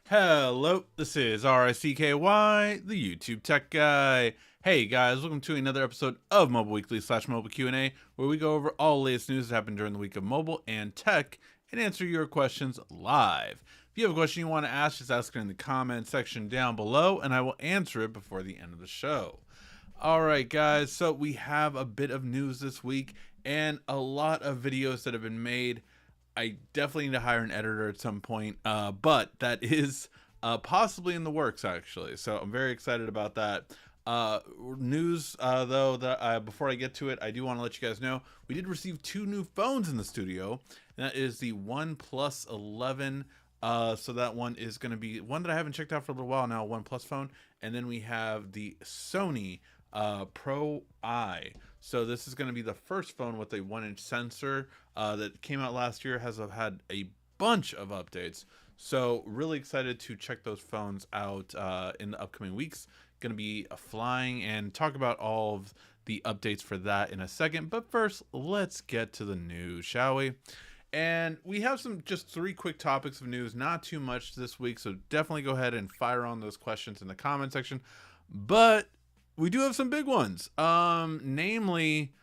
Hello, this is RICKY, the YouTube Tech Guy. Hey guys, welcome to another episode of Mobile Weekly / Mobile Q&A, where we go over all the latest news that happened during the week of mobile and tech and answer your questions live. If you have a question you want to ask, just ask it in the comment section down below, and I will answer it before the end of the show. Alright guys, so we have a bit of news this week and a lot of videos that have been made. I definitely need to hire an editor at some point, but that is possibly in the works, actually. So I'm very excited about that. News, though, that before I get to it, I do want to let you guys know we did receive 2 new phones in the studio. And that is the OnePlus 11. So that one is going to be one that I haven't checked out for a little while now, a OnePlus phone. And then we have the Sony Pro I. So this is going to be the first phone with a 1-inch sensor that came out last year. Has had a bunch of updates. So really excited to check those phones out in the upcoming weeks. Going to be flying and talk about all of the updates for that in a second. But first, let's get to the news, shall we? And we have just 3 quick topics of news, not too much this week. So definitely go ahead and fire on those questions in the comment section. But we do have some big ones. Namely,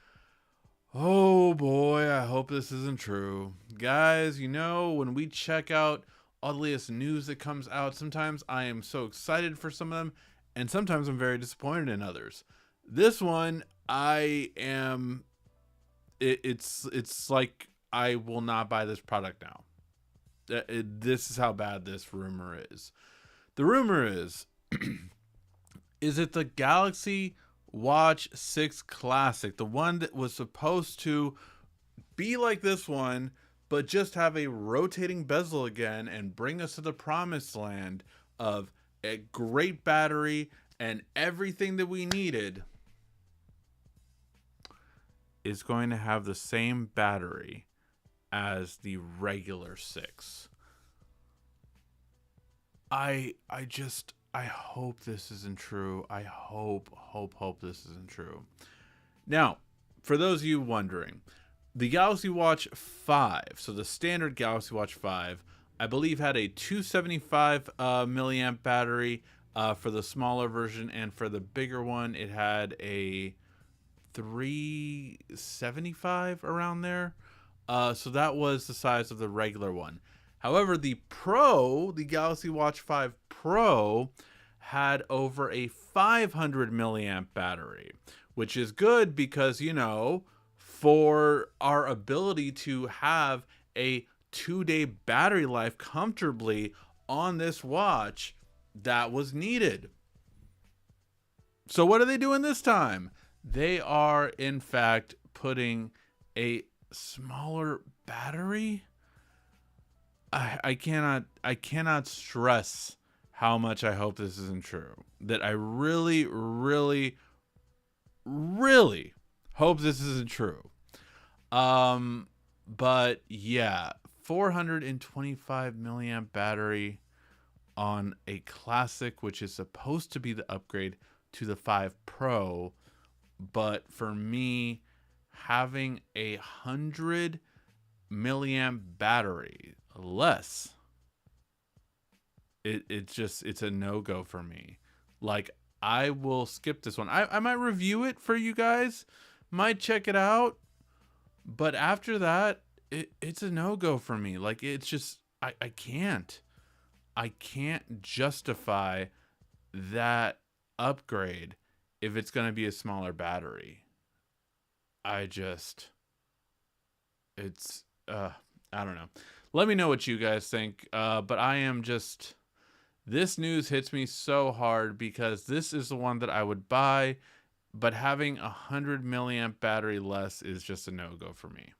oh boy, I hope this isn't true. Guys, you know, when we check out all the latest news that comes out, sometimes I am so excited for some of them, and sometimes I'm very disappointed in others. This one, I am, it's like I will not buy this product now. This is how bad this rumor is. The rumor is it the Galaxy Watch 6 Classic, the one that was supposed to be like this one, but just have a rotating bezel again and bring us to the promised land of a great battery and everything that we needed, is going to have the same battery as the regular 6. I hope this isn't true. I hope this isn't true. Now, for those of you wondering, the Galaxy Watch 5, so the standard Galaxy Watch 5, I believe had a 275 milliamp battery for the smaller version, and for the bigger one, it had a 375 around there. So that was the size of the regular one. However, the Galaxy Watch 5 Pro had over a 500 milliamp battery, which is good because, you know, for our ability to have a 2-day battery life comfortably on this watch, that was needed. So what are they doing this time? They are, in fact, putting a smaller battery. I cannot stress how much I hope this isn't true. That I really hope this isn't true. But yeah, 425 milliamp battery on a Classic, which is supposed to be the upgrade to the 5 Pro. But for me, having 100 milliamp battery less, it's a no-go for me. Like, I will skip this one. I might review it for you guys, might check it out, but after that, it's a no-go for me. Like, it's just, I can't justify that upgrade if it's going to be a smaller battery. I don't know. Let me know what you guys think. But I am just, this news hits me so hard because this is the one that I would buy, but having 100 milliamp battery less is just a no-go for me.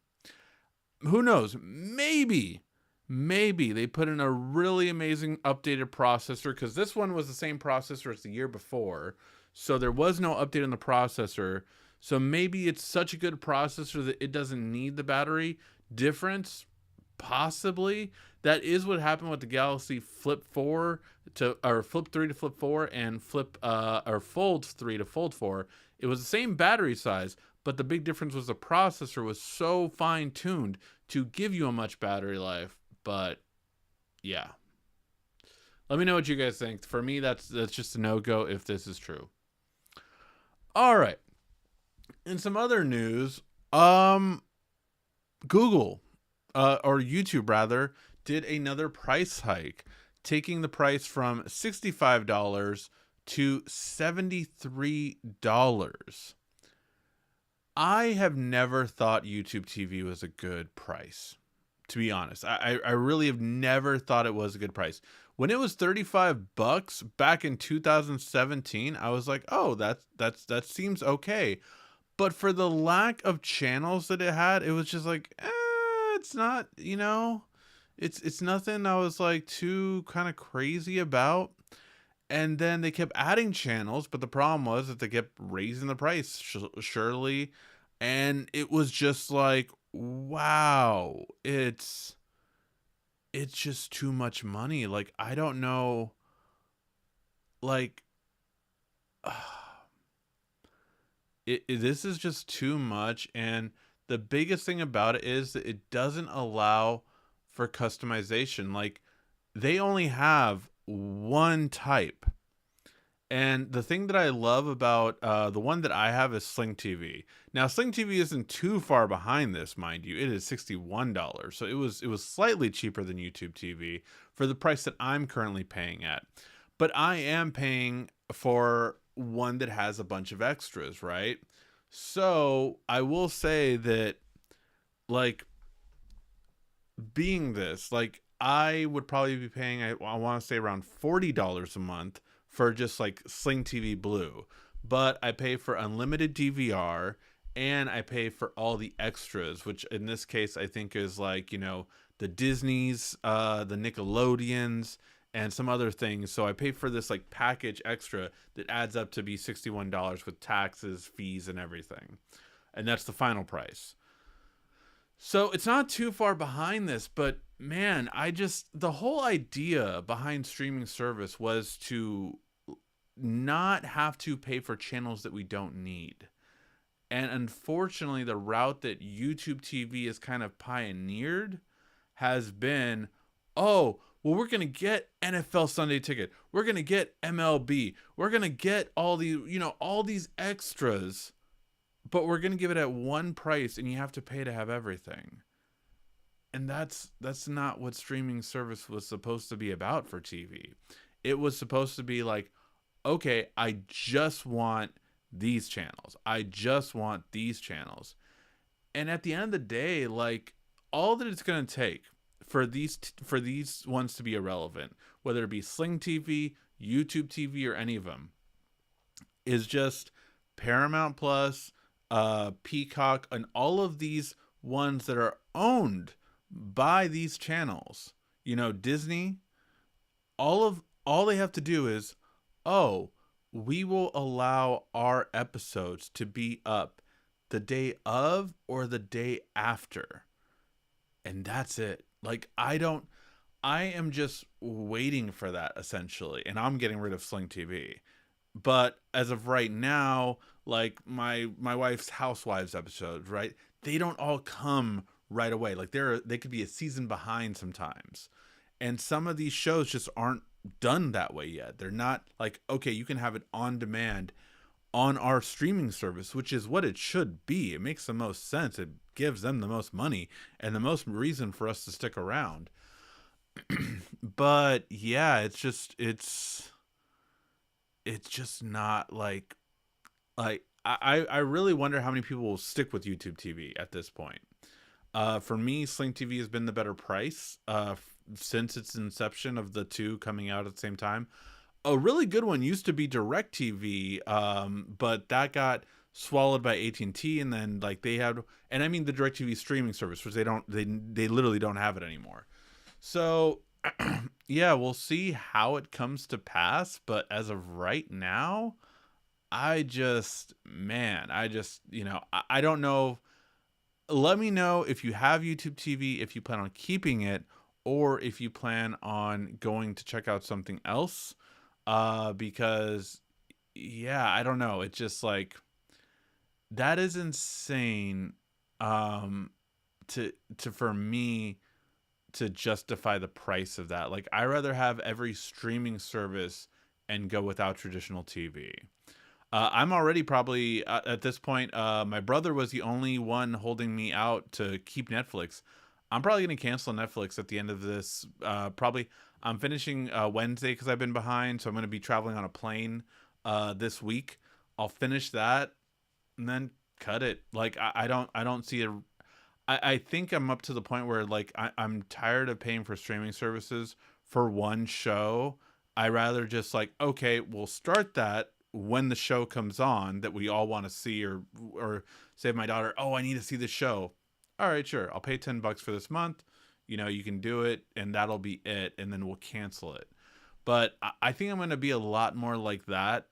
Who knows? Maybe they put in a really amazing updated processor, because this one was the same processor as the year before. So there was no update on the processor. So maybe it's such a good processor that it doesn't need the battery difference. Possibly. That is what happened with the Galaxy Flip 4 or Flip 3 to Flip 4 and Fold 3 to Fold 4. It was the same battery size, but the big difference was the processor was so fine-tuned to give you a much battery life. But yeah, Let me know what you guys think. For me, that's just a no-go if this is true. All right. In some other news, um Google or YouTube rather did another price hike, taking the price from $65 to $73. I have never thought YouTube TV was a good price. To be honest, I really have never thought it was a good price. When it was $35 back in 2017, I was like, "Oh, that seems okay." But for the lack of channels that it had, it was just like, it's not, it's nothing I was like too kind of crazy about. And then they kept adding channels, but the problem was that they kept raising the price surely, and it was just like, wow, it's just too much money. Like I don't know, like this is just too much. And the biggest thing about it is that it doesn't allow for customization. Like they only have one type. And the thing that I love about the one that I have is Sling TV. Now, Sling TV isn't too far behind this, mind you. It is $61, so it was slightly cheaper than YouTube TV for the price that I'm currently paying at. But I am paying for one that has a bunch of extras, right? So I will say that, like, being this, like, I would probably be paying, I want to say around $40 a month for just like Sling TV Blue. But I pay for unlimited DVR and I pay for all the extras, which in this case I think is like, the Disney's, the Nickelodeons, and some other things. So I pay for this like package extra that adds up to be $61 with taxes, fees, and everything. And that's the final price. So it's not too far behind this, but man, the whole idea behind streaming service was to not have to pay for channels that we don't need. And unfortunately, the route that YouTube TV has kind of pioneered has been, oh, well, we're going to get NFL Sunday Ticket. We're going to get MLB. We're going to get all these extras, but we're going to give it at one price and you have to pay to have everything. And that's not what streaming service was supposed to be about for TV. It was supposed to be like, okay, I just want these channels. I just want these channels. And at the end of the day, like all that it's going to take for these ones to be irrelevant, whether it be Sling TV, YouTube TV, or any of them, is just Paramount Plus, Peacock, and all of these ones that are owned by these channels. Disney, all they have to do is, oh, we will allow our episodes to be up the day of or the day after. And that's it. Like I am just waiting for that essentially, and I'm getting rid of Sling TV. But as of right now, like my wife's Housewives episodes, right? They don't all come right away. Like they could be a season behind sometimes. And some of these shows just aren't done that way yet. They're not like, okay, you can have it on demand on our streaming service, which is what it should be. It makes the most sense. It gives them the most money and the most reason for us to stick around. But yeah, it's just not like I really wonder how many people will stick with YouTube TV at this point. For me, Sling TV has been the better price since its inception of the two coming out at the same time. A really good one used to be DirecTV, but that got swallowed by AT&T, and then like they had, and I mean the DirecTV streaming service, which they literally don't have it anymore. So yeah, we'll see how it comes to pass, but as of right now, I don't know. Let me know if you have YouTube TV, if you plan on keeping it, or if you plan on going to check out something else. Because yeah, I don't know. It's just like that is insane. To for me to justify the price of that. Like, I rather have every streaming service and go without traditional TV. I'm already probably at this point. My brother was the only one holding me out to keep Netflix. I'm probably going to cancel Netflix at the end of this. Probably I'm finishing Wednesday because I've been behind, so I'm going to be traveling on a plane this week. I'll finish that and then cut it. Like I don't see a. I think I'm up to the point where like I'm tired of paying for streaming services for one show. I rather just like, okay, we'll start that when the show comes on that we all want to see, or say to my daughter, oh, I need to see the show. All right, sure, I'll pay $10 for this month. You know, you can do it, and that'll be it, and then we'll cancel it. But I think I'm going to be a lot more like that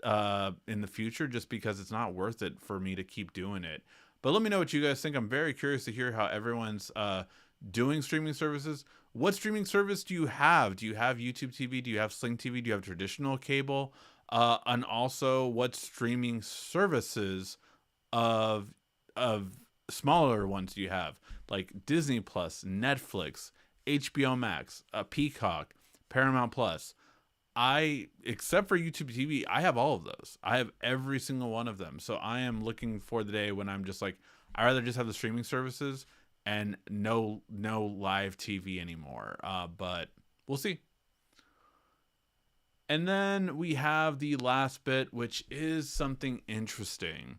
in the future, just because it's not worth it for me to keep doing it. But let me know what you guys think. I'm very curious to hear how everyone's doing streaming services. What streaming service do you have? Do you have YouTube TV? Do you have Sling TV? Do you have traditional cable? And also, what streaming services of smaller ones do you have? Like Disney Plus, Netflix, HBO Max, Peacock, Paramount Plus. Except for YouTube TV, I have all of those. I have every single one of them. So I am looking for the day when I'm just like, I rather just have the streaming services and no live TV anymore. But we'll see. And then we have the last bit, which is something interesting.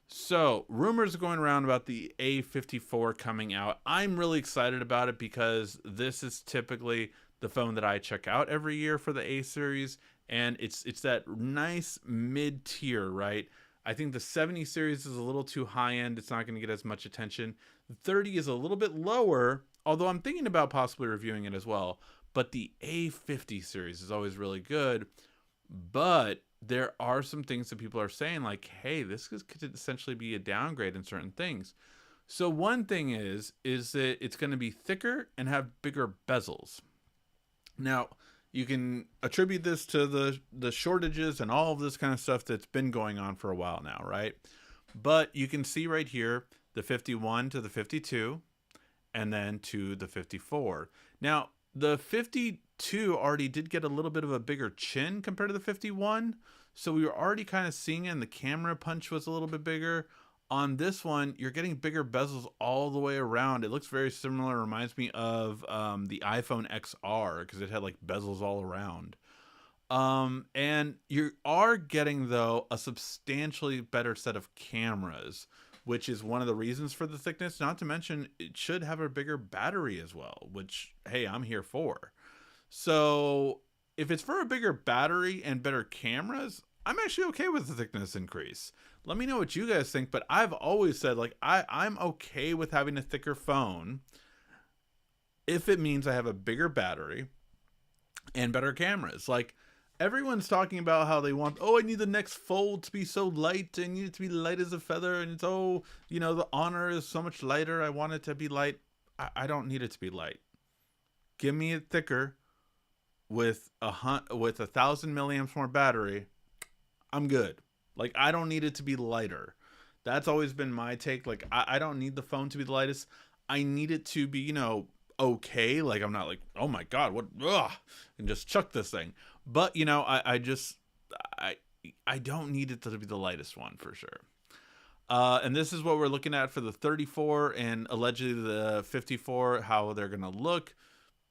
So rumors are going around about the A54 coming out. I'm really excited about it because this is typically the phone that I check out every year for the A series, and it's that nice mid tier, right? I think the 70 series is a little too high end. It's not going to get as much attention. The 30 is a little bit lower, although I'm thinking about possibly reviewing it as well. But the A50 series is always really good. But there are some things that people are saying like, hey, this could essentially be a downgrade in certain things. So one thing is that it's going to be thicker and have bigger bezels. Now, you can attribute this to the shortages and all of this kind of stuff that's been going on for a while now, right? But you can see right here the 51 to the 52 and then to the 54. Now, the 52 already did get a little bit of a bigger chin compared to the 51. So we were already kind of seeing it, and the camera punch was a little bit bigger. On this one, you're getting bigger bezels all the way around. It looks very similar. It reminds me of the iPhone XR because it had like bezels all around. And you are getting, though, a substantially better set of cameras, which is one of the reasons for the thickness. Not to mention, it should have a bigger battery as well, which, hey, I'm here for. So if it's for a bigger battery and better cameras, I'm actually okay with the thickness increase. Let me know what you guys think, but I've always said, like, I'm okay with having a thicker phone if it means I have a bigger battery and better cameras. Like, everyone's talking about how they want, oh, I need the next Fold to be so light. I need it to be light as a feather. And it's, oh, you know, the Honor is so much lighter. I want it to be light. I don't need it to be light. Give me it thicker with 1,000 milliamps more battery. I'm good. Like, I don't need it to be lighter. That's always been my take. Like, I don't need the phone to be the lightest. I need it to be, you know, okay. Like, I'm not like, oh my God, what, ugh, and just chuck this thing. But, you know, I don't need it to be the lightest one for sure. And this is what we're looking at for the 34 and allegedly the 54, how they're going to look.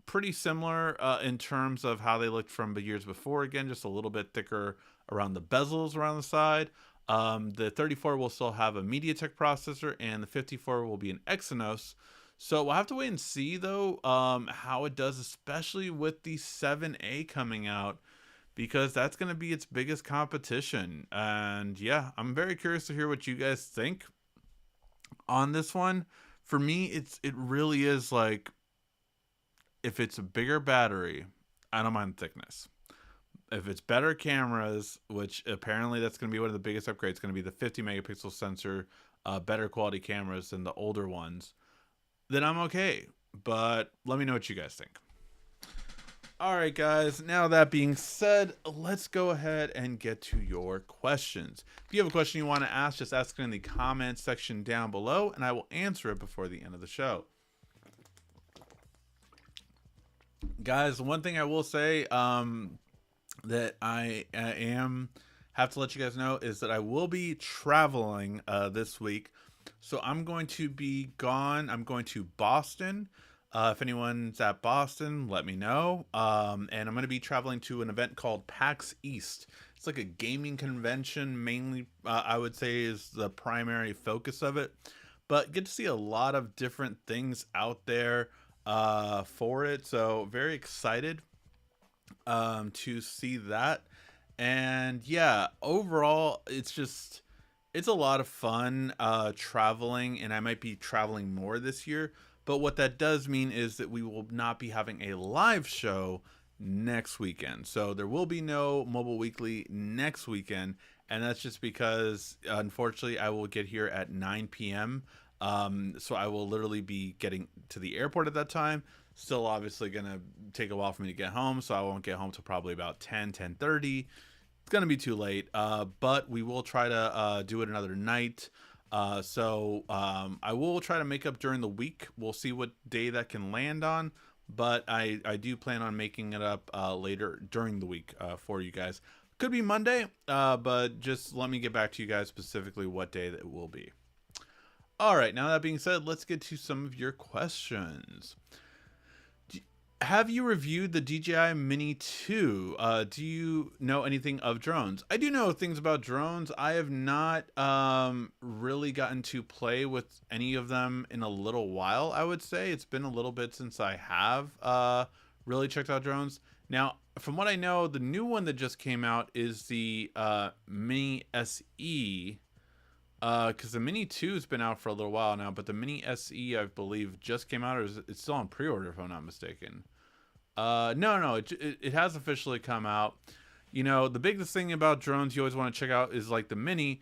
Pretty similar in terms of how they looked from the years before. Again, just a little bit thicker around the bezels around the side. The 34 will still have a MediaTek processor, and the 54 will be an Exynos. So we'll have to wait and see, though, how it does, especially with the 7A coming out, because that's going to be its biggest competition. And yeah, I'm very curious to hear what you guys think on this one. For me, it really is like, if it's a bigger battery, I don't mind thickness. If it's better cameras, which apparently that's going to be one of the biggest upgrades, going to be the 50 megapixel sensor, better quality cameras than the older ones, then I'm okay. But let me know what you guys think. All right, guys. Now that being said, let's go ahead and get to your questions. If you have a question you want to ask, just ask it in the comments section down below, and I will answer it before the end of the show. Guys, one thing I will say that I am have to let you guys know is that I will be traveling this week. So I'm going to be gone. I'm going to Boston. If anyone's at Boston, let me know. And I'm going to be traveling to an event called PAX East. It's like a gaming convention, mainly, I would say, is the primary focus of it. But get to see a lot of different things out there for it. So, very excited to see that. And yeah, overall, it's a lot of fun traveling, and I might be traveling more this year. But what that does mean is that we will not be having a live show next weekend. So there will be no Mobile Weekly next weekend, and that's just because unfortunately I will get here at 9 p.m. So I will literally be getting to the airport at that time. Still obviously gonna take a while for me to get home, so I won't get home till probably about 10:30. It's gonna be too late, but we will try to do it another night. I will try to make up during the week. We'll see what day that can land on, but I do plan on making it up later during the week for you guys. Could be Monday, but just let me get back to you guys specifically what day that will be. All right, now that being said, let's get to some of your questions. Have you reviewed the DJI Mini 2? Do you know anything of drones? I do know things about drones. I have not really gotten to play with any of them in a little while, I would say. It's been a little bit since I have really checked out drones. Now, from what I know, the new one that just came out is the Mini SE. Because the Mini 2 has been out for a little while now, but the Mini SE, I believe, just came out, or it's still on pre-order, if I'm not mistaken. No, it has officially come out. You know, the biggest thing about drones you always want to check out is like the Mini.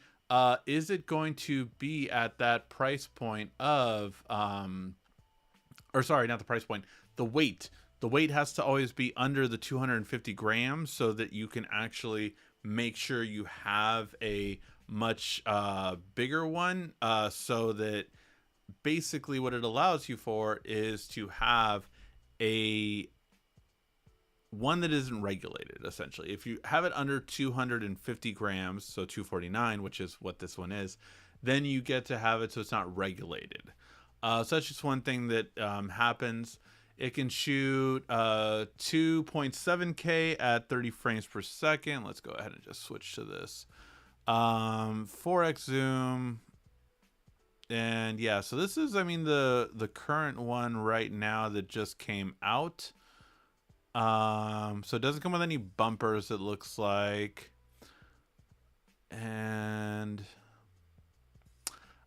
Is it going to be at that price point of, or sorry, not the price point, the weight. The weight has to always be under the 250 grams so that you can actually make sure you have a much bigger one, so that basically what it allows you for is to have a one that isn't regulated. Essentially, if you have it under 250 grams, so 249, which is what this one is, then you get to have it so it's not regulated. So that's just one thing that happens. It can shoot 2.7K at 30 frames per second. Let's go ahead and just switch to this. 4x zoom, and yeah, so this is, I mean, the current one right now that just came out. So it doesn't come with any bumpers, it looks like, and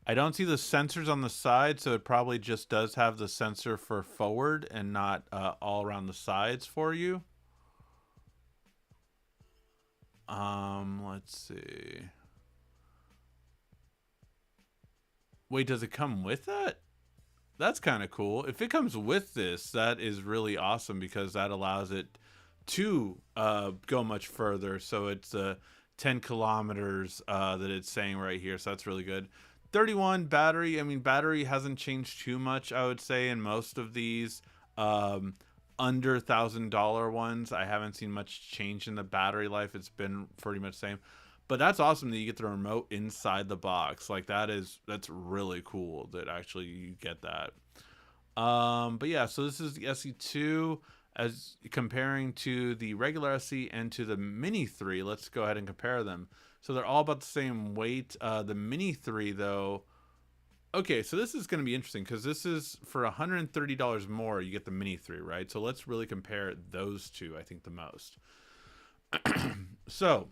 I don't see the sensors on the side, so it probably just does have the sensor for forward and not all around the sides for you. Let's see. Wait, does it come with that? That's kind of cool. If it comes with this, that is really awesome because that allows it to go much further. So it's 10 kilometers that it's saying right here. So that's really good. 31 battery. I mean, battery hasn't changed too much, I would say, in most of these under $1,000 ones. I haven't seen much change in the battery life. It's been pretty much the same. But that's awesome that you get the remote inside the box. Like that's really cool that actually you get that. But yeah, so this is the SE2 as comparing to the regular SE and to the Mini 3. Let's go ahead and compare them. So they're all about the same weight. The Mini 3 though. Okay, so this is going to be interesting because this is for $130 more. You get the Mini 3, right? So let's really compare those two, I think, the most. So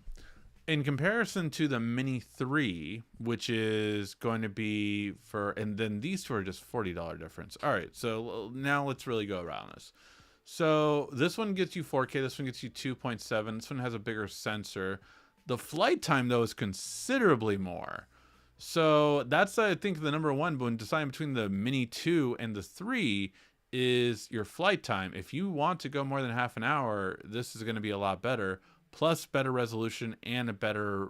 in comparison to the Mini 3, which is going to be for, and then these two are just $40 difference. All right, so now let's really go around this. So this one gets you 4K, this one gets you 2.7, this one has a bigger sensor. The flight time, though, is considerably more. So that's, I think, the number one, but when deciding between the Mini 2 and the 3 is your flight time. If you want to go more than half an hour, this is going to be a lot better. Plus better resolution and a better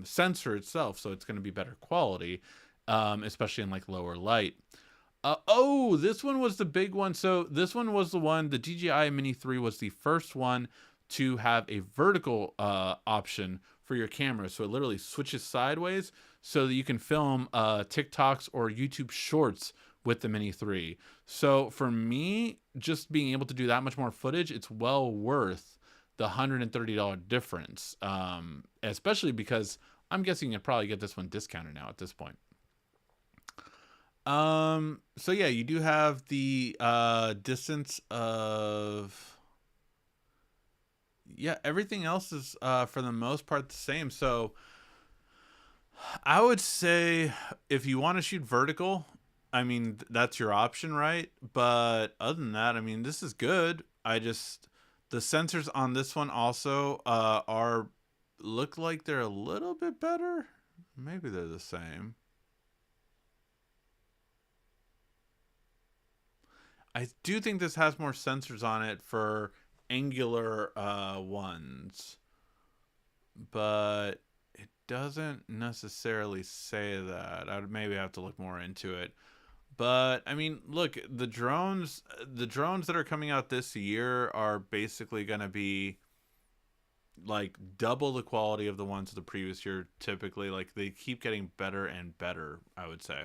sensor itself, so it's going to be better quality, especially in like lower light. Oh, this one was the big one. So this one was the one. The DJI Mini 3 was the first one to have a vertical option for your camera. So it literally switches sideways so that you can film TikToks or YouTube Shorts with the Mini 3. So for me, just being able to do that much more footage, it's well worth the $130 difference. Especially because I'm guessing you'll probably get this one discounted now at this point. So yeah, you do have the distance of, yeah, everything else is for the most part the same. So I would say if you want to shoot vertical, I mean that's your option, right? But other than that, I mean this is good. I just, the sensors on this one also are, look like they're a little bit better. Maybe they're the same. I do think this has more sensors on it for angular ones, but it doesn't necessarily say that. I would maybe have to look more into it. But I mean, look, the drones that are coming out this year are basically going to be like double the quality of the ones of the previous year. Typically, like they keep getting better and better, I would say,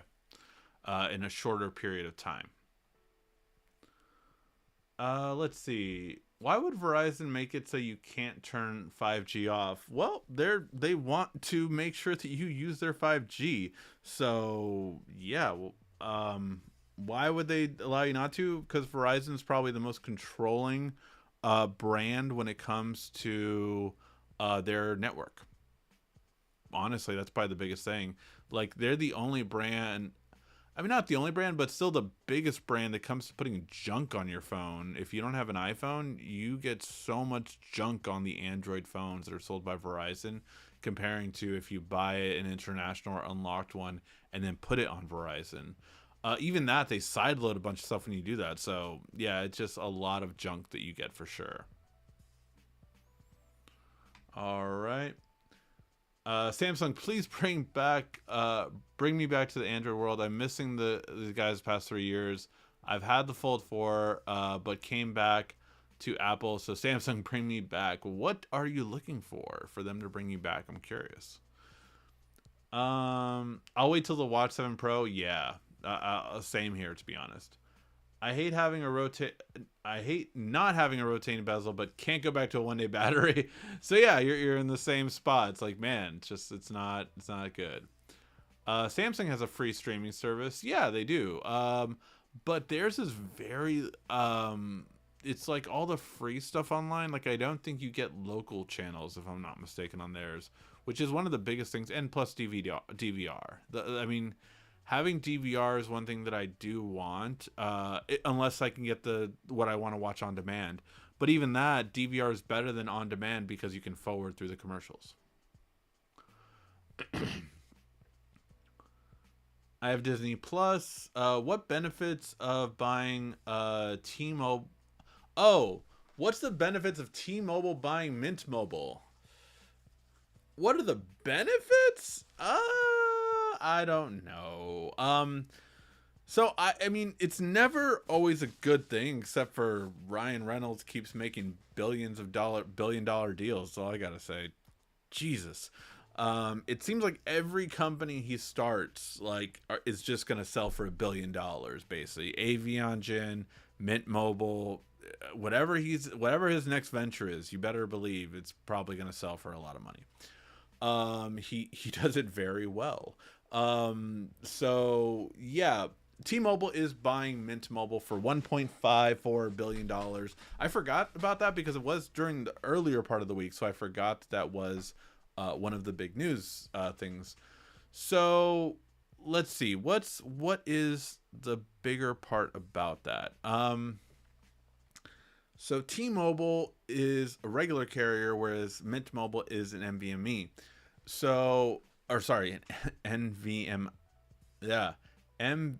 in a shorter period of time. Let's see. Why would Verizon make it so you can't turn 5G off? Well, they want to make sure that you use their 5G. So yeah, well, why would they allow you not to? Because Verizon is probably the most controlling brand when it comes to their network. Honestly, that's probably the biggest thing. Like they're the only brand, I mean, not the only brand, but still the biggest brand that comes to putting junk on your phone. If you don't have an iPhone, you get so much junk on the Android phones that are sold by Verizon, comparing to if you buy an international or unlocked one and then put it on Verizon. Even that, they sideload a bunch of stuff when you do that. So, yeah, it's just a lot of junk that you get for sure. All right. Samsung, please bring me back to the Android world. I'm missing the guys past 3 years. I've had the Fold 4, but came back to Apple. So Samsung, bring me back. What are you looking for them to bring you back? I'm curious. I'll wait till the Watch 7 Pro. Yeah, same here, to be honest. I hate having a rotate. I hate not having a rotating bezel, but can't go back to a 1 day battery. So yeah, you're in the same spot. It's like, man, it's not good. Samsung has a free streaming service. Yeah, they do. But theirs is very it's like all the free stuff online. Like I don't think you get local channels if I'm not mistaken on theirs, which is one of the biggest things. And plus DVR. I mean, having DVR is one thing that I do want, unless I can get what I want to watch on demand. But even that, DVR is better than on demand because you can forward through the commercials. I have Disney Plus. What benefits of buying T-Mobile? Oh, what's the benefits of T-Mobile buying Mint Mobile? What are the benefits? I don't know. So I mean, it's never always a good thing, except for Ryan Reynolds keeps making billion dollar deals. That's all I gotta say. Jesus. It seems like every company he starts is just gonna sell for $1 billion, basically. Avion, Mint Mobile, whatever his next venture is, you better believe it's probably gonna sell for a lot of money. He does it very well. So yeah, T-Mobile is buying Mint Mobile for $1.54 billion. I forgot about that because it was during the earlier part of the week, so I forgot that was one of the big news things. So let's see, what is the bigger part about that? So T-Mobile is a regular carrier, whereas Mint Mobile is an NVMe. So, or sorry, an NVM, yeah, MVNO,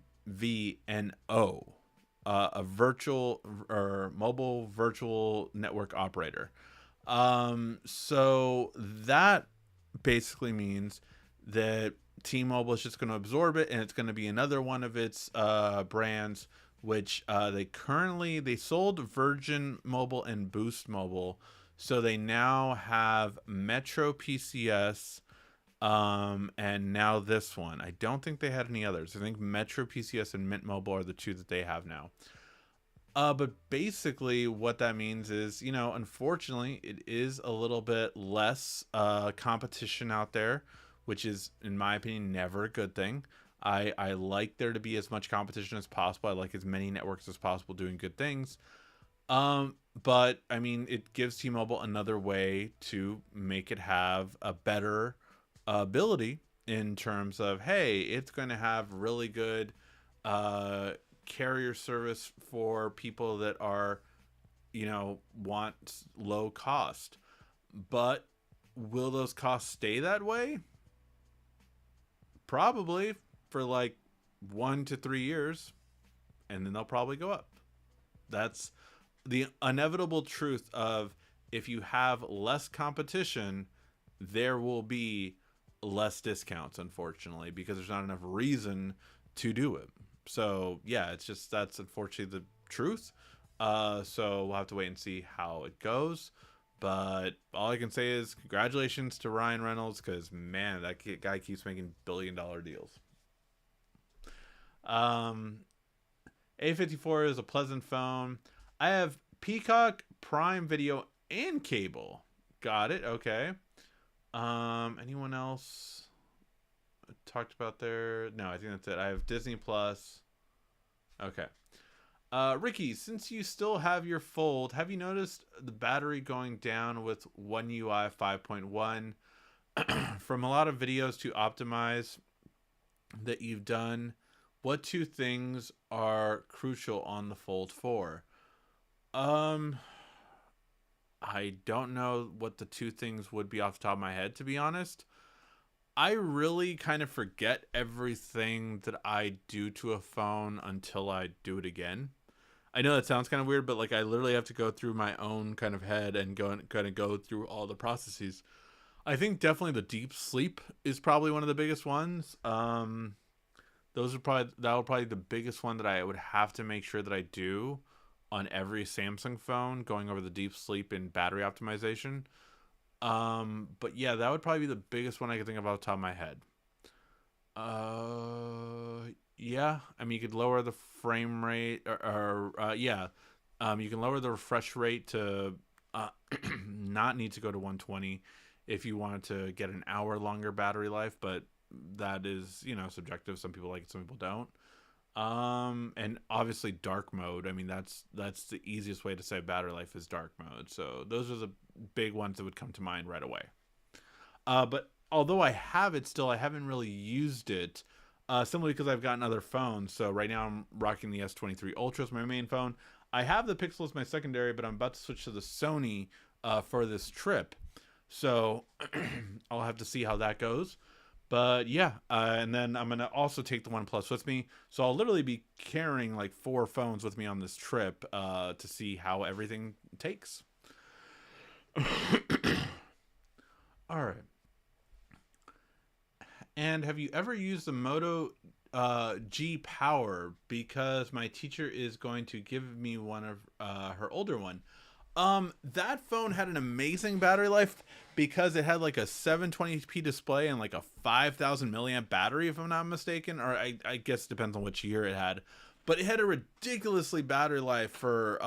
a virtual or mobile virtual network operator. So that basically means that T-Mobile is just going to absorb it, and it's going to be another one of its brands, which they sold Virgin Mobile and Boost Mobile, so they now have Metro PCS, and now this one. I don't think they had any others. I think Metro PCS and Mint Mobile are the two that they have now. But basically, what that means is, unfortunately, it is a little bit less competition out there, which is, in my opinion, never a good thing. I like there to be as much competition as possible. I like as many networks as possible doing good things. But I mean, it gives T-Mobile another way to make it have a better ability in terms of, hey, it's going to have really good uh, carrier service for people that are, want low cost. But will those costs stay that way? Probably for like 1 to 3 years, and then they'll probably go up. That's the inevitable truth of, if you have less competition, there will be less discounts, unfortunately, because there's not enough reason to do it. So yeah, that's unfortunately the truth. So we'll have to wait and see how it goes. But all I can say is congratulations to Ryan Reynolds, because man, that guy keeps making billion-dollar deals. Um, A54 is a pleasant phone. I have Peacock, Prime Video, and cable. Got it. Okay. Anyone else talked about there? No, I think that's it. I have Disney Plus. Okay. Ricky, since you still have your Fold, have you noticed the battery going down with One UI 5.1? From a lot of videos to optimize that you've done, what two things are crucial on the Fold 4? I don't know what the two things would be off the top of my head, to be honest. I really kind of forget everything that I do to a phone until I do it again. I know that sounds kind of weird, but like I literally have to go through my own kind of head and go through all the processes. I think definitely the deep sleep is probably one of the biggest ones. That would probably be the biggest one that I would have to make sure that I do on every Samsung phone, going over the deep sleep and battery optimization. But yeah, that would probably be the biggest one I could think of off the top of my head. Yeah, I mean, you could lower the frame rate, yeah, you can lower the refresh rate to uh, not need to go to 120 if you wanted to get an hour longer battery life, but that is, subjective. Some people like it, some people don't. And obviously dark mode. I mean, that's the easiest way to say battery life is dark mode. So those are the big ones that would come to mind right away. But although I have it still, I haven't really used it. Simply because I've gotten other phones. So right now I'm rocking the S23 Ultra as my main phone. I have the Pixel as my secondary, but I'm about to switch to the Sony for this trip. So I'll have to see how that goes. But yeah, and then I'm going to also take the OnePlus with me. So I'll literally be carrying like 4 phones with me on this trip to see how everything takes. All right. And have you ever used the Moto G Power? Because my teacher is going to give me one of her older one. That phone had an amazing battery life because it had like a 720p display and like a 5,000 milliamp battery, if I'm not mistaken, or I guess it depends on which year it had, but it had a ridiculously battery life for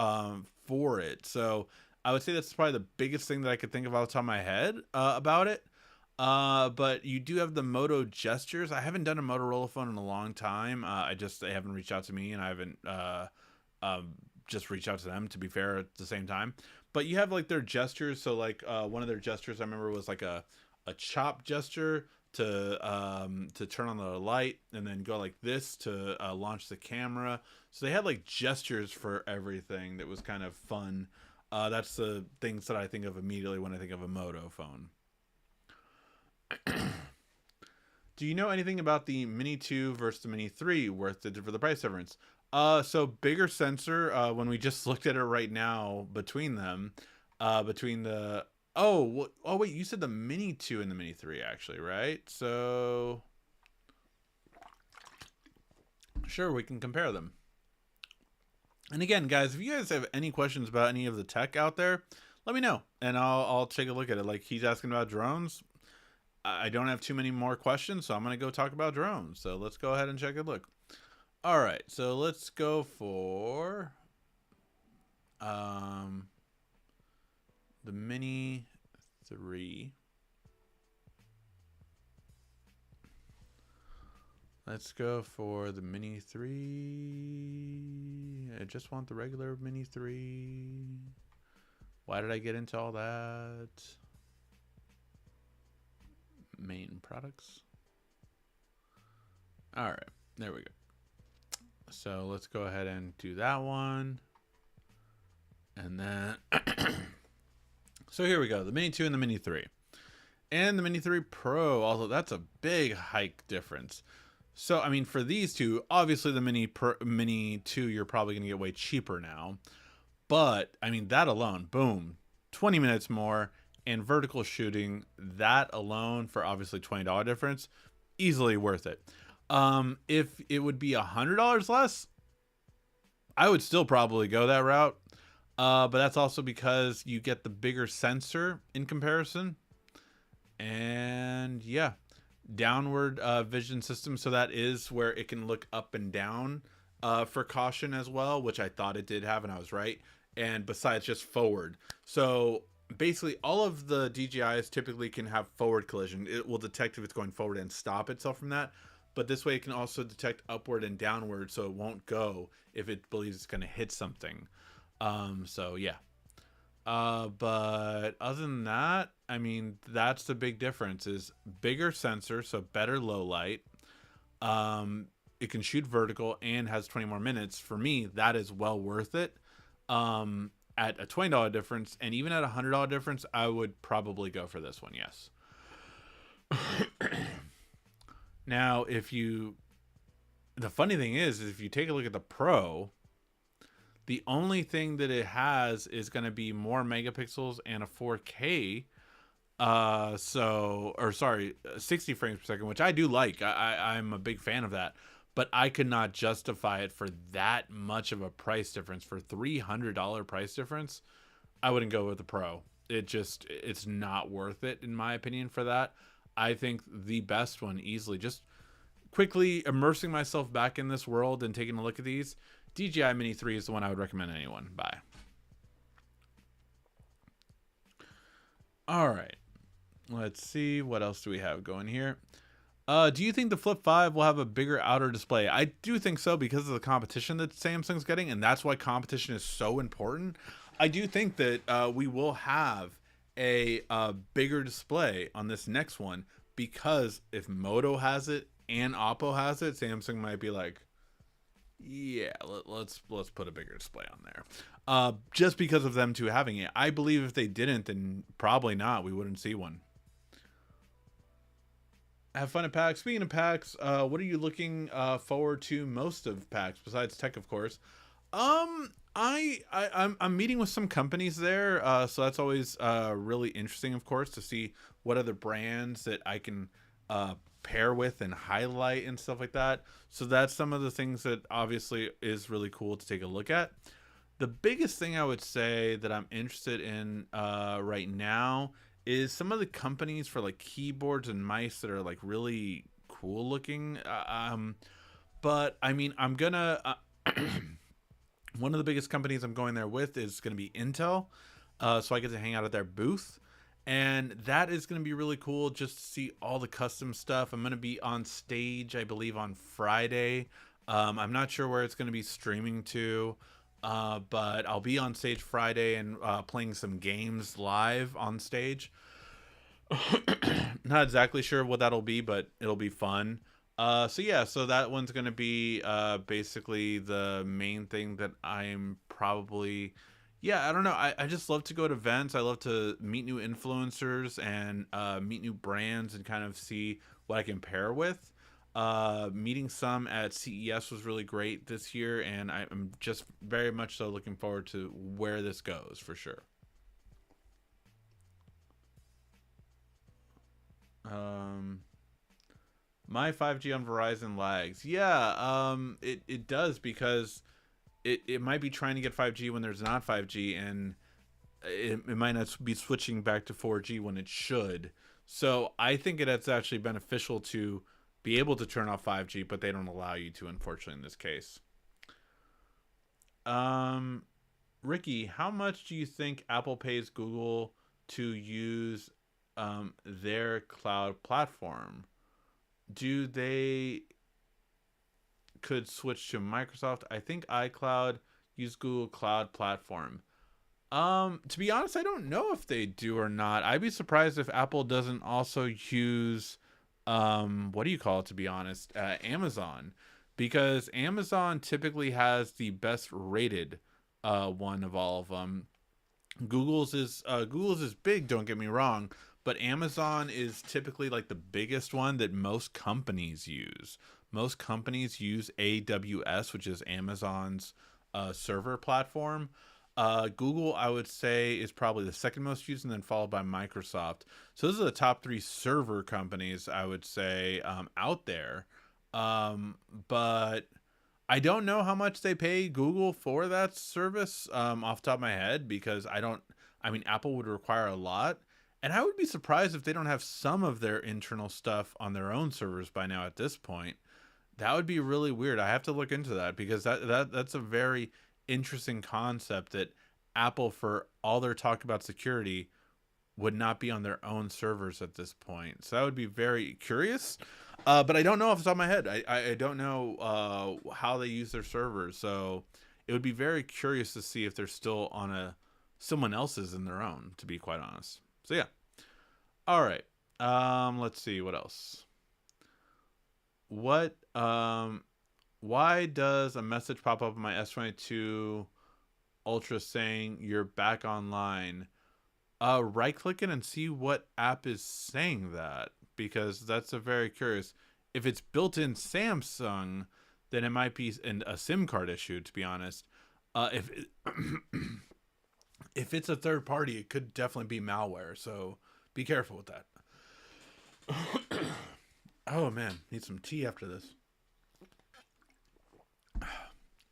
it. So I would say that's probably the biggest thing that I could think of off the top of my head about it. But you do have the Moto gestures. I haven't done a Motorola phone in a long time. They haven't reached out to me, and I haven't just reached out to them, to be fair, at the same time. But you have like their gestures. So like one of their gestures I remember was like a chop gesture to turn on the light, and then go like this to launch the camera. So they had like gestures for everything that was kind of fun. That's the things that I think of immediately when I think of a Moto phone. Do you know anything about the Mini 2 versus the Mini 3 worth it for the price difference? So bigger sensor, when we just looked at it right now between them, between the, oh wait, you said the Mini 2 and the Mini 3 actually, right? So Sure, we can compare them. And again, guys, if you guys have any questions about any of the tech out there, let me know, and I'll take a look at it. Like, he's asking about drones. I don't have too many more questions, so I'm going to go talk about drones. So let's go ahead and check a look. All right, so let's go for the Mini 3. Let's go for the Mini 3. I just want the regular Mini 3. Why did I get into all that? Main products. All right, there we go. So let's go ahead and do that one. And then, so here we go, the Mini 2 and the Mini 3. And the Mini 3 Pro, although that's a big hike difference. So, I mean, for these two, obviously the Mini 2, you're probably going to get way cheaper now. But, I mean, that alone, boom, 20 minutes more. And vertical shooting, that alone, for obviously $20 difference, easily worth it. If it would be $100 less, I would still probably go that route. But that's also because you get the bigger sensor in comparison. And yeah, downward vision system, so that is where it can look up and down for caution as well, which I thought it did have, and I was right. And besides just forward, so basically all of the DJIs typically can have forward collision. It will detect if it's going forward and stop itself from that, but this way it can also detect upward and downward, so it won't go if it believes it's going to hit something. So yeah. But other than that, I mean, that's the big difference, is bigger sensor, so better low light. It can shoot vertical and has 20 more minutes. For me, that is well worth it. At a $20 difference, and even at a $100 difference, I would probably go for this one, yes. Now, the funny thing is if you take a look at the Pro, the only thing that it has is going to be more megapixels and a 4K, 60 frames per second, which I do like. I'm a big fan of that. But I could not justify it for that much of a price difference. For $300 price difference, I wouldn't go with the Pro. It's not worth it, in my opinion, for that. I think the best one, easily, just quickly immersing myself back in this world and taking a look at these, DJI Mini 3 is the one I would recommend anyone buy. All right. Let's see. What else do we have going here? Do you think the Flip 5 will have a bigger outer display? I do think so, because of the competition that Samsung's getting, and that's why competition is so important. I do think that we will have a bigger display on this next one, because if Moto has it and Oppo has it, Samsung might be like, yeah, let's put a bigger display on there. Just because of them two having it. I believe if they didn't, then probably not. We wouldn't see one. Have fun at PAX. Speaking of PAX, what are you looking forward to most of PAX, besides tech, of course? I'm meeting with some companies there, so that's always really interesting, of course, to see what other brands that I can pair with and highlight and stuff like that. So that's some of the things that obviously is really cool to take a look at. The biggest thing I would say that I'm interested in right now is some of the companies for like keyboards and mice that are like really cool looking. But I mean, I'm gonna one of the biggest companies I'm going there with is going to be Intel. So I get to hang out at their booth, and that is going to be really cool just to see all the custom stuff. I'm going to be on stage, I believe, on Friday. I'm not sure where it's going to be streaming to. But I'll be on stage Friday and playing some games live on stage. Not exactly sure what that'll be, but it'll be fun. So yeah, so that one's going to be basically the main thing that I'm probably... Yeah, I don't know. I just love to go to events. I love to meet new influencers and meet new brands and kind of see what I can pair with. Meeting some at CES was really great this year, and I'm just very much so looking forward to where this goes, for sure. My 5G on Verizon lags. Yeah, it does because it might be trying to get 5G when there's not 5G, and it might not be switching back to 4G when it should. So I think it's actually beneficial to be able to turn off 5G, but they don't allow you to, unfortunately, in this case. Um, Ricky, how much do you think Apple pays Google to use their cloud platform? Do they could switch to Microsoft? I think iCloud use Google Cloud Platform. To be honest, I don't know if they do or not. I'd be surprised if Apple doesn't also use, what do you call it? To be honest, Amazon, because Amazon typically has the best rated, one of all of them. Google's is big. Don't get me wrong, but Amazon is typically like the biggest one that most companies use. Most companies use AWS, which is Amazon's server platform. Google, I would say, is probably the second most used, and then followed by Microsoft. So those are the top three server companies I would say out there. But I don't know how much they pay Google for that service off the top of my head, because I don't. I mean, Apple would require a lot, and I would be surprised if they don't have some of their internal stuff on their own servers by now. At this point, that would be really weird. I have to look into that, because that's a very interesting concept that Apple, for all their talk about security, would not be on their own servers at this point. So that would be very curious. But I don't know off the top of my head. I don't know how they use their servers. So it would be very curious to see if they're still on someone else's in their own, to be quite honest. So yeah. All right. Let's see what else. What why does a message pop up on my S22 Ultra saying you're back online? Right click it and see what app is saying that, because that's a very curious. If it's built in Samsung, then it might be a SIM card issue, to be honest. If it, if it's a third party, it could definitely be malware. So be careful with that. Oh man, need some tea after this.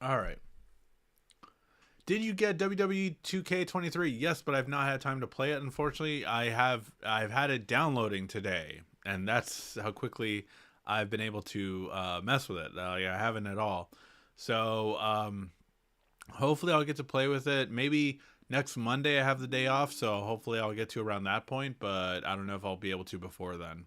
All right. Did you get WWE 2K23? Yes, but I've not had time to play it. Unfortunately, I've had it downloading today, and that's how quickly I've been able to mess with it. Yeah, I haven't at all. So hopefully I'll get to play with it. Maybe next Monday I have the day off, so hopefully I'll get to around that point. But I don't know if I'll be able to before then.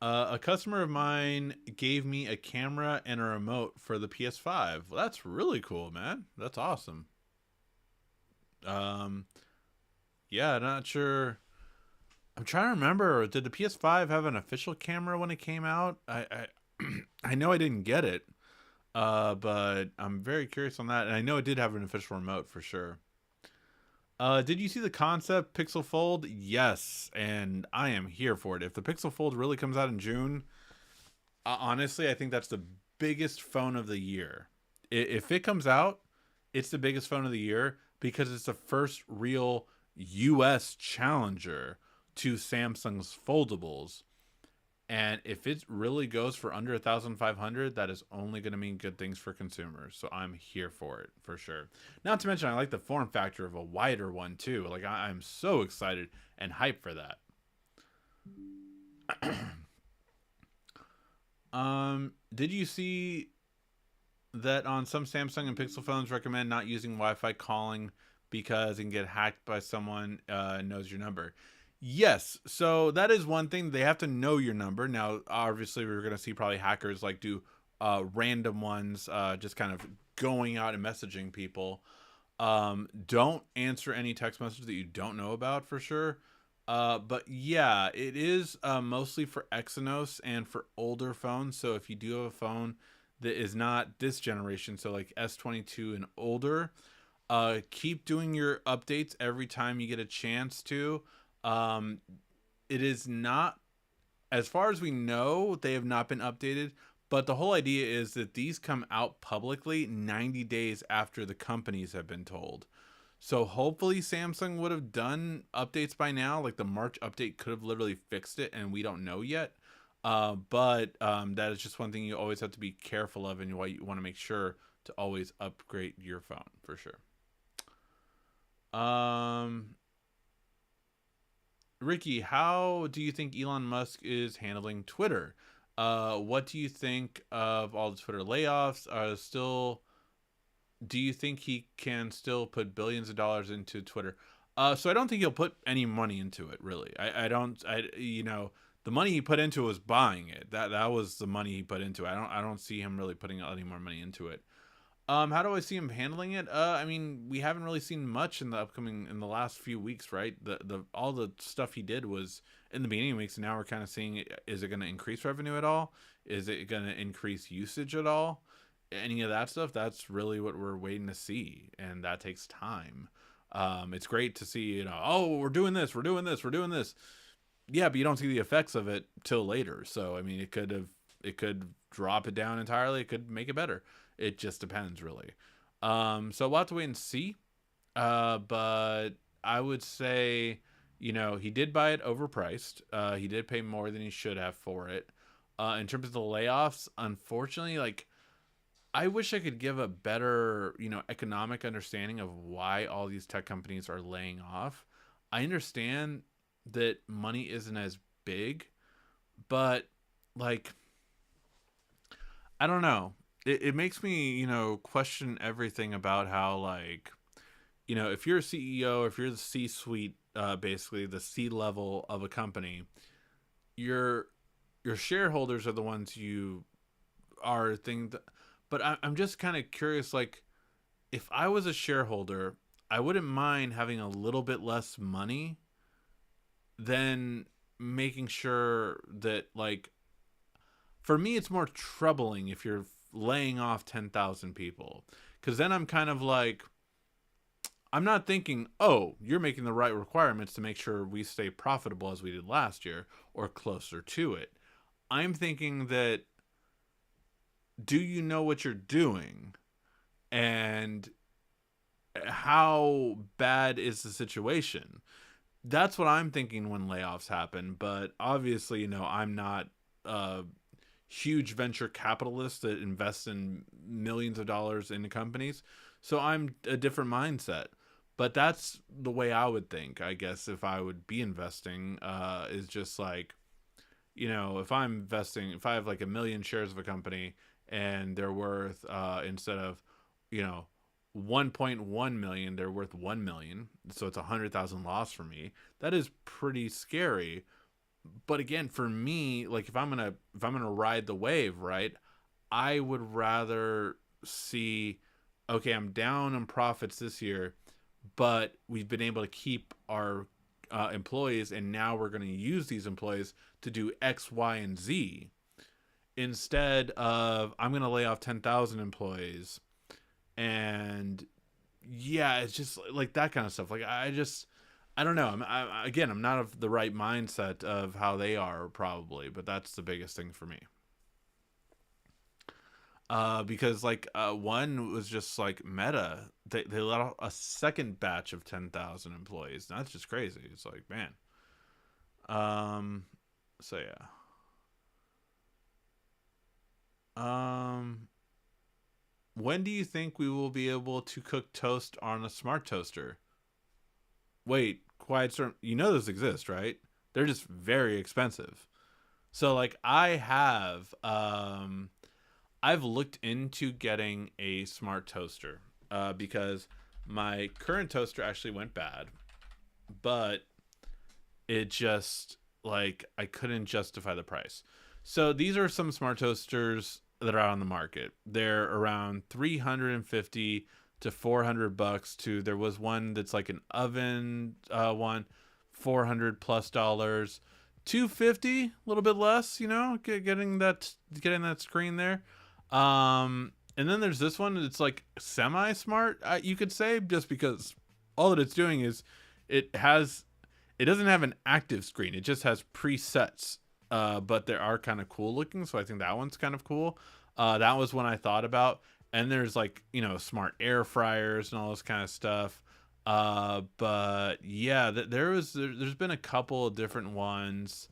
A customer of mine gave me a camera and a remote for the PS5. Well, that's really cool, man. That's awesome. Um, yeah, not sure. I'm trying to remember. Did the PS5 have an official camera when it came out? I know I didn't get it. But I'm very curious on that, and I know it did have an official remote for sure. Did you see the concept Pixel Fold? Yes, and I am here for it. If the Pixel Fold really comes out in June, honestly, I think that's the biggest phone of the year. If it comes out, it's the biggest phone of the year, because it's the first real US challenger to Samsung's foldables. And if it really goes for under 1,500, that is only going to mean good things for consumers. So I'm here for it for sure. Not to mention, I like the form factor of a wider one too. Like I'm so excited and hyped for that. Did you see that on some Samsung and Pixel phones recommend not using Wi-Fi calling because it can get hacked by someone knows your number? Yes, so that is one thing. They have to know your number. Now, obviously, we're going to see probably hackers like do random ones, just kind of going out and messaging people. Don't answer any text message that you don't know about for sure. But yeah, it is mostly for Exynos and for older phones. So if you do have a phone that is not this generation, so like S22 and older, keep doing your updates every time you get a chance to. It is not, as far as we know, they have not been updated, but the whole idea is that these come out publicly 90 days after the companies have been told. So hopefully Samsung would have done updates by now. Like the March update could have literally fixed it, and we don't know yet. But that is just one thing you always have to be careful of, and why you want to make sure to always upgrade your phone for sure. Um, Ricky, how do you think Elon Musk is handling Twitter? What do you think of all the Twitter layoffs? Do you think he can still put billions of dollars into Twitter? So I don't think he'll put any money into it. Really, I don't. The money he put into it was buying it. That was the money he put into it. I don't see him really putting any more money into it. How do I see him handling it? I mean, we haven't really seen much in the last few weeks, right? The all the stuff he did was in the beginning of weeks, and now we're kind of seeing, is it going to increase revenue at all? Is it going to increase usage at all? Any of that stuff? That's really what we're waiting to see, and that takes time. It's great to see, oh, we're doing this, we're doing this, we're doing this. Yeah, but you don't see the effects of it till later. So I mean, it could drop it down entirely. It could make it better. It just depends, really. So we'll have to wait and see. But I would say, he did buy it overpriced. He did pay more than he should have for it. In terms of the layoffs, unfortunately, like, I wish I could give a better, economic understanding of why all these tech companies are laying off. I understand that money isn't as big, but like, I don't know. It makes me, question everything about how, like, if you're a CEO, if you're the C-suite, basically the C level of a company, your your shareholders are the ones you are thing. But I'm just kind of curious, like, if I was a shareholder, I wouldn't mind having a little bit less money than making sure that, like, for me, it's more troubling if you're laying off 10,000 people. Because then I'm kind of like, I'm not thinking, oh, you're making the right requirements to make sure we stay profitable as we did last year or closer to it. I'm thinking that, do you know what you're doing? And how bad is the situation? That's what I'm thinking when layoffs happen. But obviously, I'm not a huge venture capitalist that invests in millions of dollars into companies. So I'm a different mindset. But that's the way I would think, I guess, if I would be investing, is just like, if I'm investing, if I have like a million shares of a company and they're worth, instead of, you know, 1.1 million, they're worth 1 million. So it's 100,000 loss for me. That is pretty scary. But again, for me, like, if I'm gonna ride the wave, right? I would rather see, okay, I'm down on profits this year, but we've been able to keep our employees, and now we're going to use these employees to do X, Y, and Z, instead of, I'm going to lay off 10,000 employees. And yeah, it's just like that kind of stuff. Like, I don't know. Again, I'm not of the right mindset of how they are, probably, but that's the biggest thing for me. Because, like, one was just like Meta. They let out a second batch of 10,000 employees. That's just crazy. It's like, man. Um, so yeah. Um, when do you think we will be able to cook toast on a smart toaster? Wait, quiet storm. You know those exist, right? They're just very expensive. So, like, I've looked into getting a smart toaster, because my current toaster actually went bad, but it just, like, I couldn't justify the price. So these are some smart toasters that are on the market. They're around 350 to 400 bucks. To There was one that's like an oven, one, 400 plus dollars. 250, a little bit less, getting that screen there. And then there's this one. It's like semi smart, you could say, just because all that it's doing is, it has it doesn't have an active screen. It just has presets. But they are kind of cool looking, so I think that one's kind of cool. That was one I thought about. And there's, like, smart air fryers and all this kind of stuff. But yeah, there's been a couple of different ones.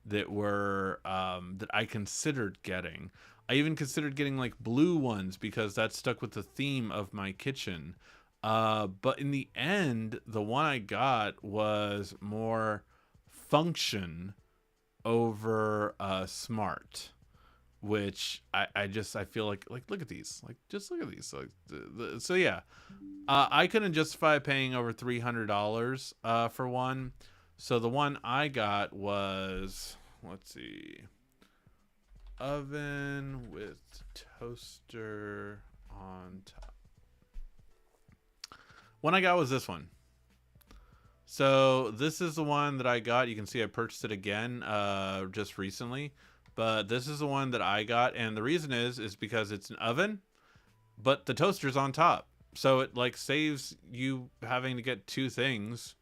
that were that I considered getting. I even considered getting like blue ones because that stuck with the theme of my kitchen. But in the end, the one I got was more function over smart, which I feel like look at these, like just look at these. Like so yeah, I couldn't justify paying over $300 for one. So the one I got was, let's see, oven with toaster on top. One I got was this one. So this is the one that I got. You can see I purchased it again just recently. But this is the one that I got, and the reason is because it's an oven, but the toaster's on top. So it like saves you having to get two things.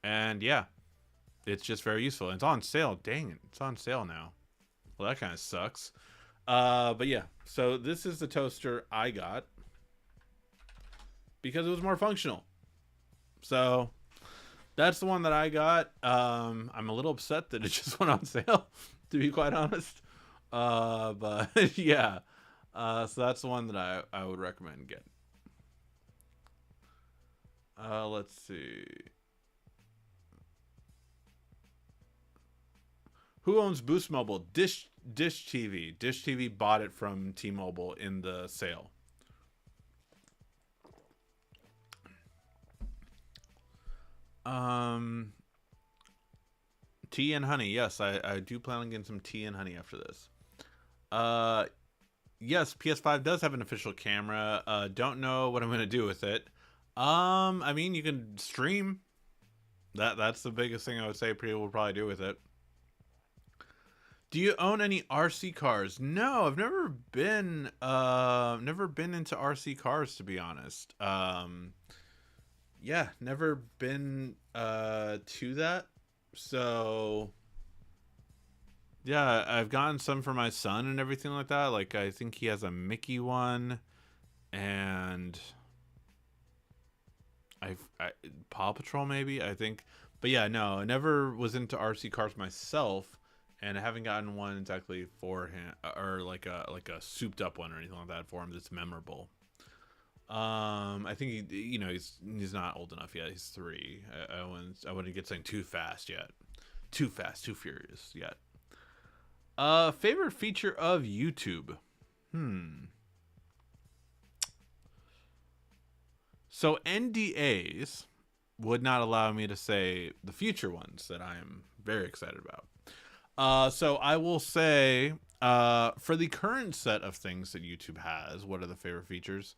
And yeah, it's just very useful. And it's on sale. Dang it, it's on sale now. Well, that kind of sucks. But yeah, so this is the toaster I got because it was more functional. So that's the one that I got. I'm a little upset that it just went on sale, to be quite honest. But yeah, so that's the one that I would recommend getting. Let's see. Who owns Boost Mobile? Dish TV. Dish TV bought it from T-Mobile in the sale. Tea and honey. Yes, I do plan on getting some tea and honey after this. Yes, PS5 does have an official camera. Don't know what I'm gonna do with it. I mean, you can stream. That's the biggest thing I would say people will probably do with it. Do you own any RC cars? No, I've never been into RC cars, to be honest. Yeah, never been to that. So yeah, I've gotten some for my son and everything like that. Like I think he has a Mickey one, and I Paw Patrol maybe, I think. But yeah, no, I never was into RC cars myself, and I haven't gotten one exactly for him, or like a souped up one or anything like that for him that's memorable. I think he's not old enough yet. He's 3. I wouldn't get something too fast yet. Too fast, too furious yet. Favorite feature of YouTube. So NDAs would not allow me to say the future ones that I am very excited about. So I will say, for the current set of things that YouTube has, what are the favorite features?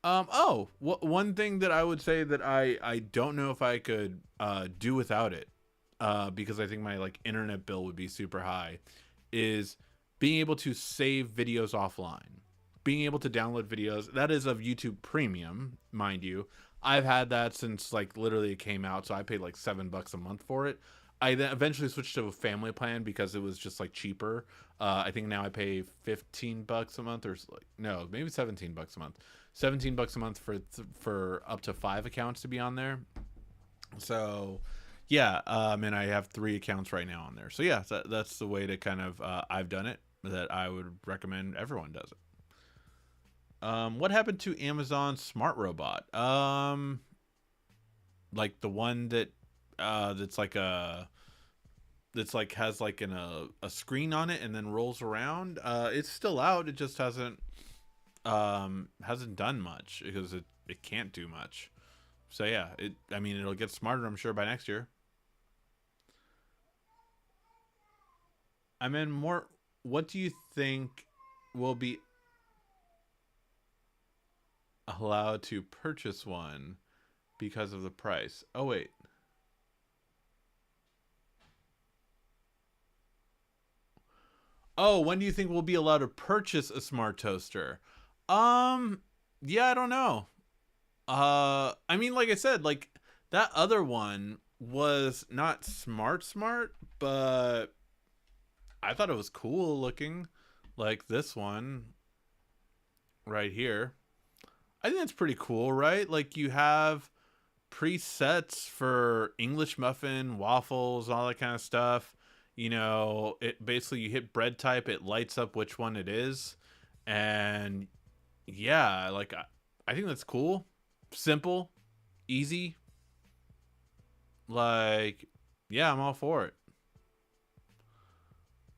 One thing that I would say that I don't know if I could do without it, because I think my like internet bill would be super high, is being able to save videos offline. Being able to download videos, that is of YouTube Premium, mind you. I've had that since like literally it came out, so I paid like $7 a month for it. I then eventually switched to a family plan because it was just like cheaper. I think now I pay $15 a month, or like no, maybe $17 a month. $17 a month for up to 5 accounts to be on there. So yeah, and I have 3 accounts right now on there. So yeah, that's the way to kind of I've done it, that I would recommend everyone does it. What happened to Amazon Smart Robot? Like the one that that's like has like a screen on it and then rolls around. It's still out. It just hasn't done much because it can't do much. So yeah, I mean it'll get smarter, I'm sure, by next year. I mean, more, what do you think will be allowed to purchase one because of the price? Oh wait. Oh, when do you think we'll be allowed to purchase a smart toaster? Um, yeah, I don't know. I mean, like I said, like that other one was not smart, but I thought it was cool looking. Like this one right here. I think that's pretty cool, right? Like you have presets for English muffin, waffles, all that kind of stuff. You know, it basically, you hit bread type, it lights up which one it is. And yeah, like I think that's cool. Simple, easy. Like, yeah, I'm all for it.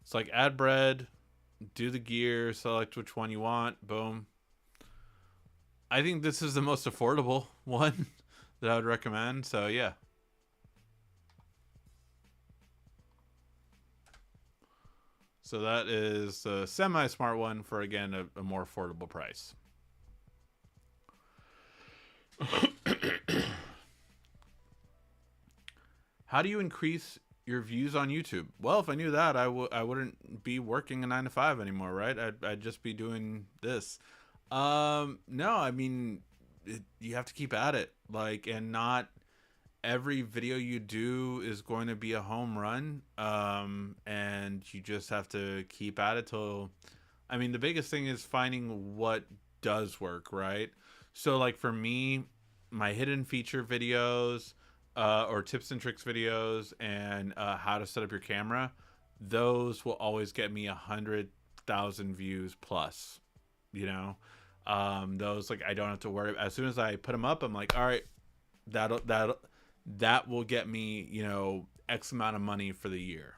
It's like add bread, do the gear, select which one you want, boom. I think this is the most affordable one that I would recommend. So yeah. So that is a semi-smart one for, again, a more affordable price. How do you increase your views on YouTube? Well, if I knew that, I wouldn't be working a 9 to 5 anymore, right? I'd just be doing this. No, I mean, you have to keep at it, like, and not every video you do is going to be a home run. And you just have to keep at it till, I mean, the biggest thing is finding what does work, right? So, like, for me, my hidden feature videos, or tips and tricks videos, and how to set up your camera, those will always get me 100,000 views plus. You know, those, like, I don't have to worry. As soon as I put them up, I'm like, all right, that will get me, you know, X amount of money for the year.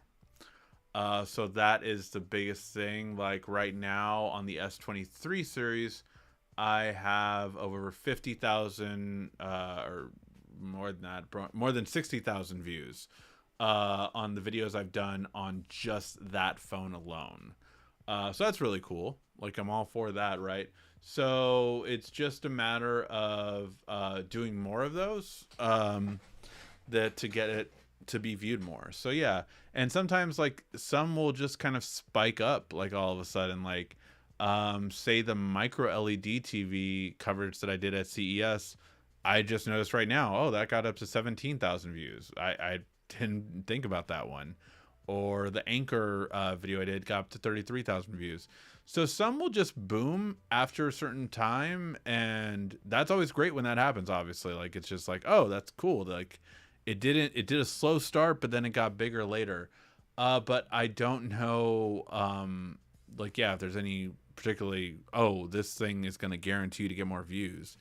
So that is the biggest thing. Like right now on the S23 series, I have over 50,000, or more than that, more than 60,000 views on the videos I've done on just that phone alone. So that's really cool. Like, I'm all for that, right? So it's just a matter of doing more of those, that to get it to be viewed more. So yeah, and sometimes, like, some will just kind of spike up, like, all of a sudden, like, say the micro LED TV coverage that I did at CES. I just noticed right now, oh, that got up to 17,000 views. I didn't think about that one. Or the anchor video I did got up to 33,000 views. So some will just boom after a certain time, and that's always great when that happens. Obviously, like, it's just like, oh, that's cool. Like, it did a slow start, but then it got bigger later. But I don't know, like, yeah, if there's any particularly, oh, this thing is going to guarantee you to get more views,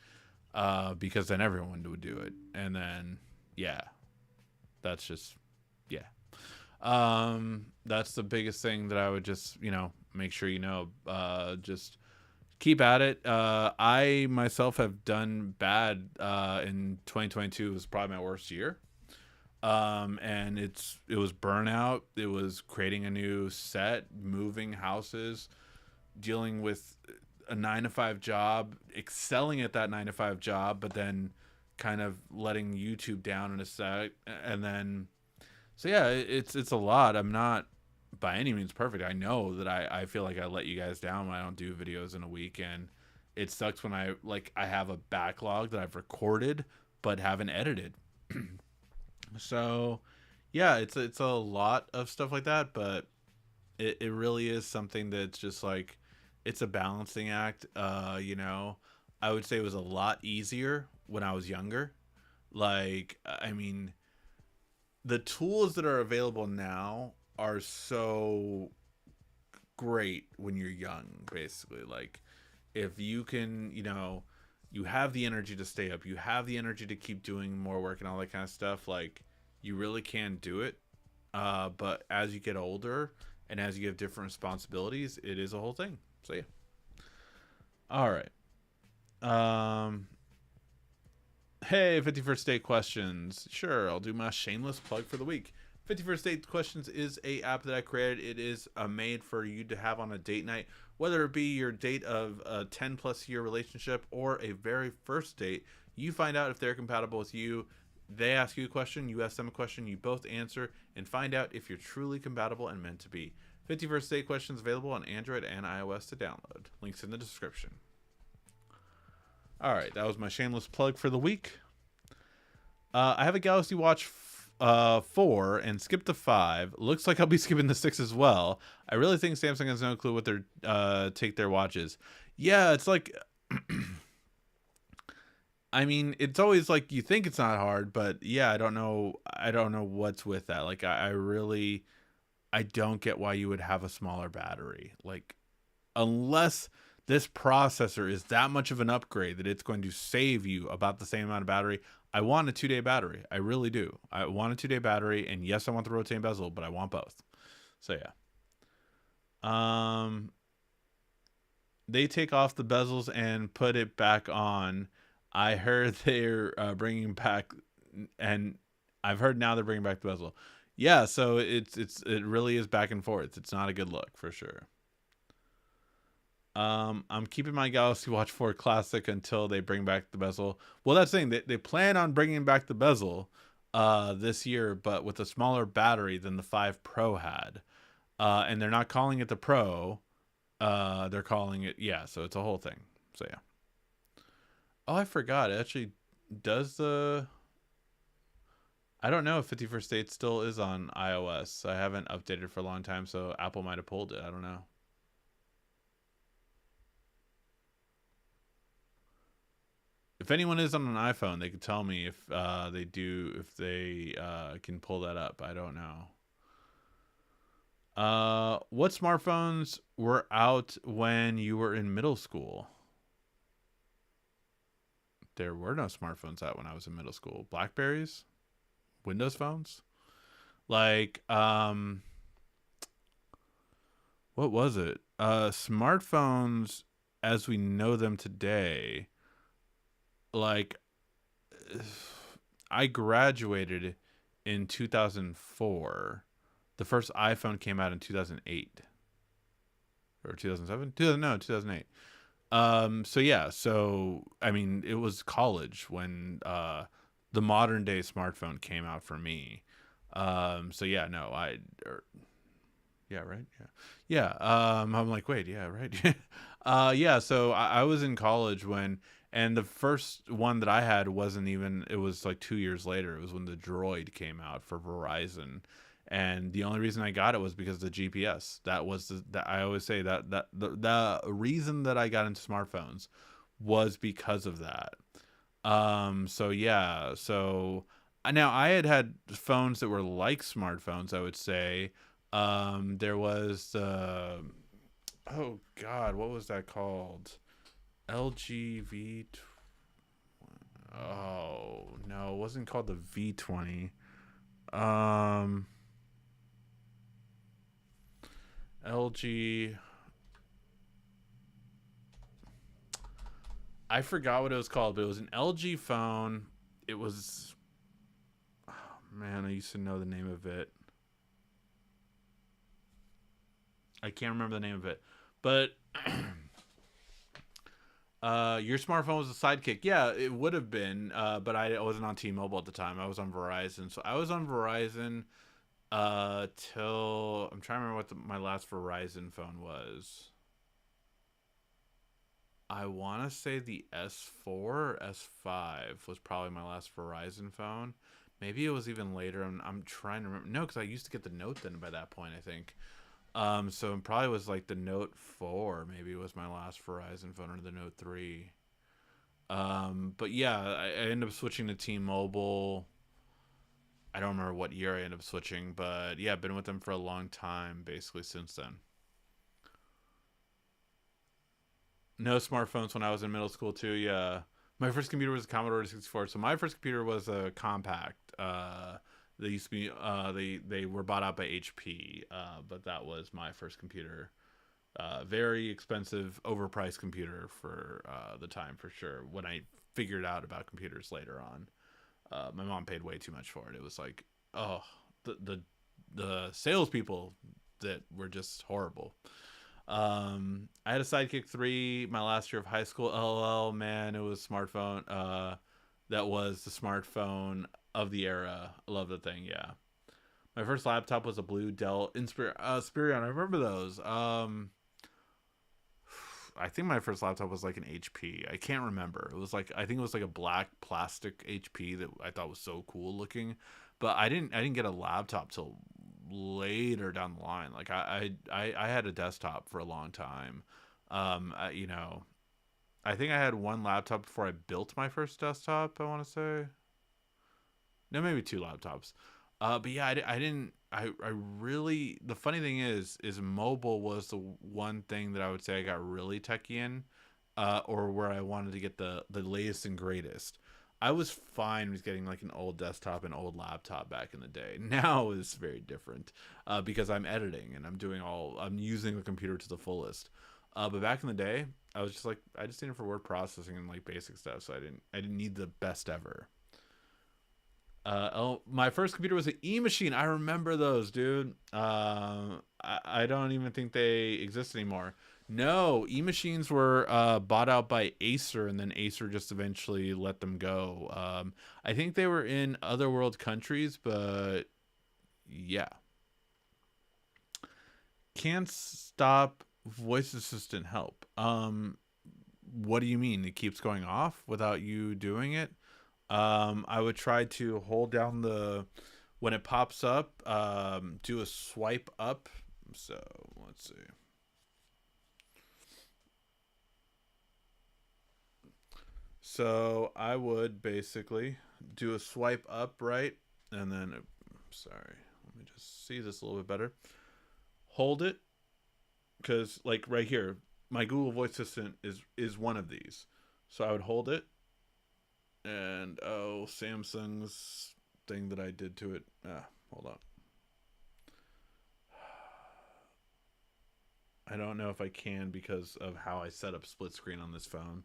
because then everyone would do it, and then yeah, that's just, yeah. That's the biggest thing that I would just, you know, make sure, you know, just keep at it. I myself have done bad. In 2022 was probably my worst year. And it was burnout. It was creating a new set, moving houses, dealing with a 9 to 5 job, excelling at that 9 to 5 job, but then kind of letting YouTube down in a sec, and then, so yeah, it's a lot. I'm not by any means perfect. I know that I feel like I let you guys down when I don't do videos in a week, and it sucks when I have a backlog that I've recorded but haven't edited. So yeah, it's a lot of stuff like that, but it really is something that's just like, it's a balancing act. You know, I would say it was a lot easier when I was younger. Like, I mean, the tools that are available now are so great when you're young, basically. Like, if you can, you know, you have the energy to stay up, you have the energy to keep doing more work and all that kind of stuff, like, you really can do it. But as you get older and as you have different responsibilities, it is a whole thing. So yeah. All right. Um, Hey, 51st Date Questions. Sure, I'll do my shameless plug for the week. 51st Date Questions is a app that I created. It is made for you to have on a date night, whether it be your date of a 10 plus year relationship or a very first date. You find out if they're compatible with you. They ask you a question, you ask them a question, you both answer, and find out if you're truly compatible and meant to be. 51st Date Questions available on Android and iOS to download. Links in the description. All right, that was my shameless plug for the week. I have a Galaxy Watch 4 and skipped the 5. Looks like I'll be skipping the 6 as well. I really think Samsung has no clue what their take their watches. Yeah, it's like, I mean, it's always like you think it's not hard, but yeah, I don't know what's with that. Like, I really, I don't get why you would have a smaller battery. Like, unless this processor is that much of an upgrade that it's going to save you about the same amount of battery. I want a 2-day battery. I really do. I want a 2-day battery, and yes, I want the rotating bezel, but I want both. So yeah. They take off the bezels and put it back on. I heard they're bringing back, and I've heard now they're bringing back the bezel. Yeah, so it really is back and forth. It's not a good look for sure. I'm keeping my Galaxy Watch 4 Classic until they bring back the bezel. Well, that's the thing. They plan on bringing back the bezel this year, but with a smaller battery than the 5 Pro had. And they're not calling it the Pro. They're calling it, yeah, so it's a whole thing. So yeah. Oh, I forgot. It actually does the... I don't know if 51st State still is on iOS. I haven't updated for a long time, so Apple might have pulled it. I don't know. If anyone is on an iPhone, they could tell me if they can pull that up. I don't know. What smartphones were out when you were in middle school? There were no smartphones out when I was in middle school. Blackberries? Windows phones? Like, what was it? Smartphones as we know them today, like, I graduated in 2004. The first iPhone came out in 2008 or 2007. 2008. So yeah, so I mean, it was college when the modern day smartphone came out for me. So yeah, no, yeah, right, yeah. I'm like, wait, yeah, right. Yeah, so I was in college when, and the first one that I had wasn't even, it was like 2 years later. It was when the Droid came out for Verizon. And the only reason I got it was because of the GPS. That was I always say that the reason that I got into smartphones was because of that. So yeah, so now I had phones that were like smartphones, I would say. There was oh god, what was that called? LG Oh, no, it wasn't called the V20. Um LG, I forgot what it was called, but it was an LG phone. It was, oh man, I used to know the name of it. I can't remember the name of it, but your smartphone was a Sidekick. Yeah, it would have been, but I wasn't on T-Mobile at the time. I was on Verizon. So I was on Verizon till, I'm trying to remember what my last Verizon phone was. I want to say the S4 or S5 was probably my last Verizon phone. Maybe it was even later. I'm trying to remember. No, because I used to get the Note then by that point, I think. So it probably was like the Note 4. Maybe it was my last Verizon phone, or the Note 3. But yeah, I ended up switching to T-Mobile. I don't remember what year I ended up switching, but yeah, I've been with them for a long time, basically since then. No smartphones when I was in middle school too. Yeah, my first computer was a Commodore 64. So my first computer was a compact. They used to be they were bought out by HP, but that was my first computer. Very expensive, overpriced computer for the time for sure. When I figured out about computers later on, my mom paid way too much for it. It was like, oh, the salespeople that were just horrible. I had a Sidekick 3 my last year of high school. LOL, man, it was smartphone. That was the smartphone of the era. I love the thing. Yeah, my first laptop was a blue Dell Inspiron. I remember those. I think my first laptop was like an HP. I can't remember. It was like, I think it was like a black plastic HP that I thought was so cool looking. But I didn't get a laptop till later down the line. Like I had a desktop for a long time. You know, I think I had one laptop before I built my first desktop. I want to say no, maybe two laptops. But yeah, I really, the funny thing is mobile was the one thing that I would say I got really techie in, or where I wanted to get the latest and greatest. I was fine with getting like an old desktop and old laptop back in the day. Now it's very different, because I'm editing and I'm using the computer to the fullest. But back in the day, I was just like, I just needed it for word processing and like basic stuff, so I didn't need the best ever. Oh, my first computer was an E machine. I remember those, dude. I don't even think they exist anymore. No, E machines were bought out by Acer, and then Acer just eventually let them go. I think they were in other world countries, but yeah, can't stop voice assistant help. What do you mean? It keeps going off without you doing it? I would try to hold down the when it pops up, do a swipe up. So let's see. So I would basically do a swipe up, right? And then, sorry, let me just see this a little bit better. Hold it, because like right here, my Google Voice Assistant is one of these. So I would hold it, and oh, Samsung's thing that I did to it. Hold on. I don't know if I can because of how I set up split screen on this phone.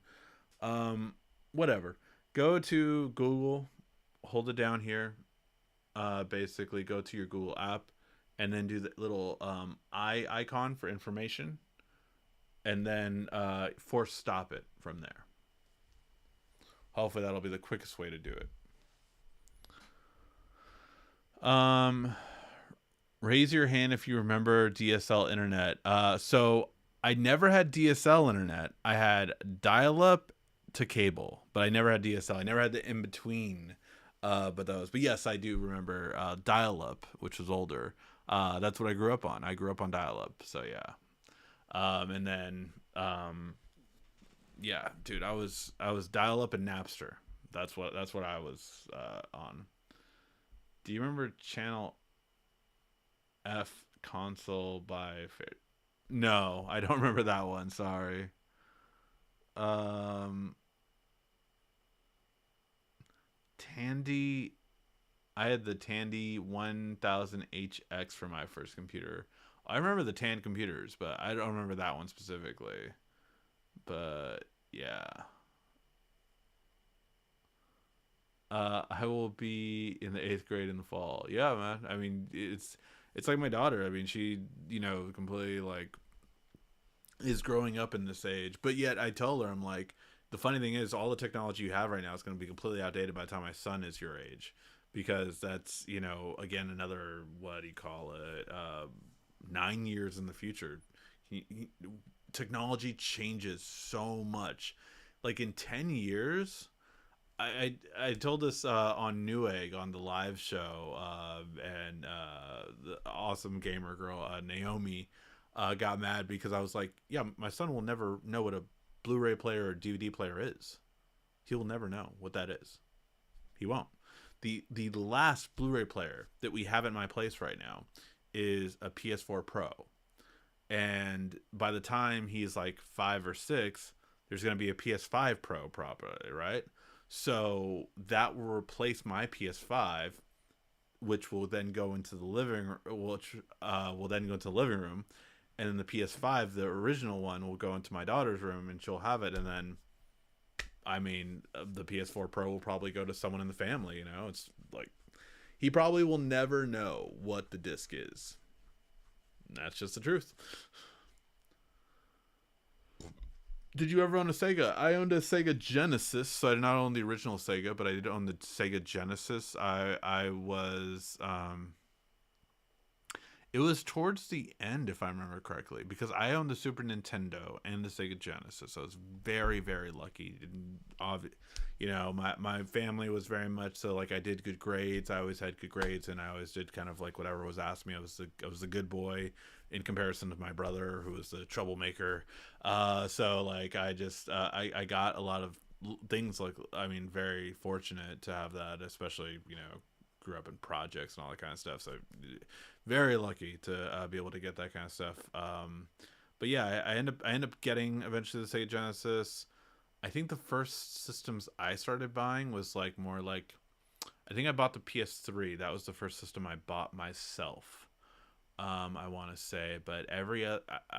Um, Whatever. Go to Google, hold it down here. Basically, go to your Google app, and then do the little eye icon for information, and then force stop it from there. Hopefully, that'll be the quickest way to do it. Um, Raise your hand if you remember DSL internet. So I never had DSL internet. I had dial up to cable, but I never had DSL. I never had the in between. But those. But yes, I do remember dial up, which was older. That's what I grew up on. I grew up on dial up. So yeah. And then yeah, dude, I was dial up and Napster. That's what I was on. Do you remember channel F console by No, I don't remember that one. Sorry. Um, Tandy. I had the Tandy 1000HX for my first computer. I remember the Tan computers, but I don't remember that one specifically. But yeah. I will be in the eighth grade in the fall. Yeah, man. I mean, it's like my daughter. I mean, she completely like is growing up in this age, but yet I tell her, I'm like, the funny thing is, all the technology you have right now is going to be completely outdated by the time my son is your age, because that's again another, what do you call it, 9 years in the future. He, Technology changes so much. Like in 10 years, I told this on Newegg on the live show, and the awesome gamer girl Naomi got mad because I was like, yeah, my son will never know what a Blu-ray player or DVD player is. He will never know what that is. He won't. The last Blu-ray player that we have at my place right now is a PS4 Pro, and by the time he's like 5 or 6, there's going to be a PS5 Pro probably, right? So that will replace my PS5, which will then go into the living room, which will then go into the living room, and then the PS5, the original one, will go into my daughter's room, and she'll have it. And then, I mean, the PS4 Pro will probably go to someone in the family. It's like he probably will never know what the disc is. That's just the truth. Did you ever own a Sega? I owned a Sega Genesis, so I did not own the original Sega, but I did own the Sega Genesis. I was It was towards the end, if I remember correctly, because I owned the Super Nintendo and the Sega Genesis. So I was very, very lucky. My family was very much so, like, I did good grades. I always had good grades, and I always did kind of like whatever was asked me. I was the good boy in comparison to my brother, who was the troublemaker. So like I just I got a lot of things. Like, I mean, very fortunate to have that, especially grew up in projects and all that kind of stuff. So very lucky to be able to get that kind of stuff. But yeah, I end up getting eventually the Sega Genesis. I think the first systems I started buying was like more like, I think I bought the PS3. That was the first system I bought myself. I want to say, but I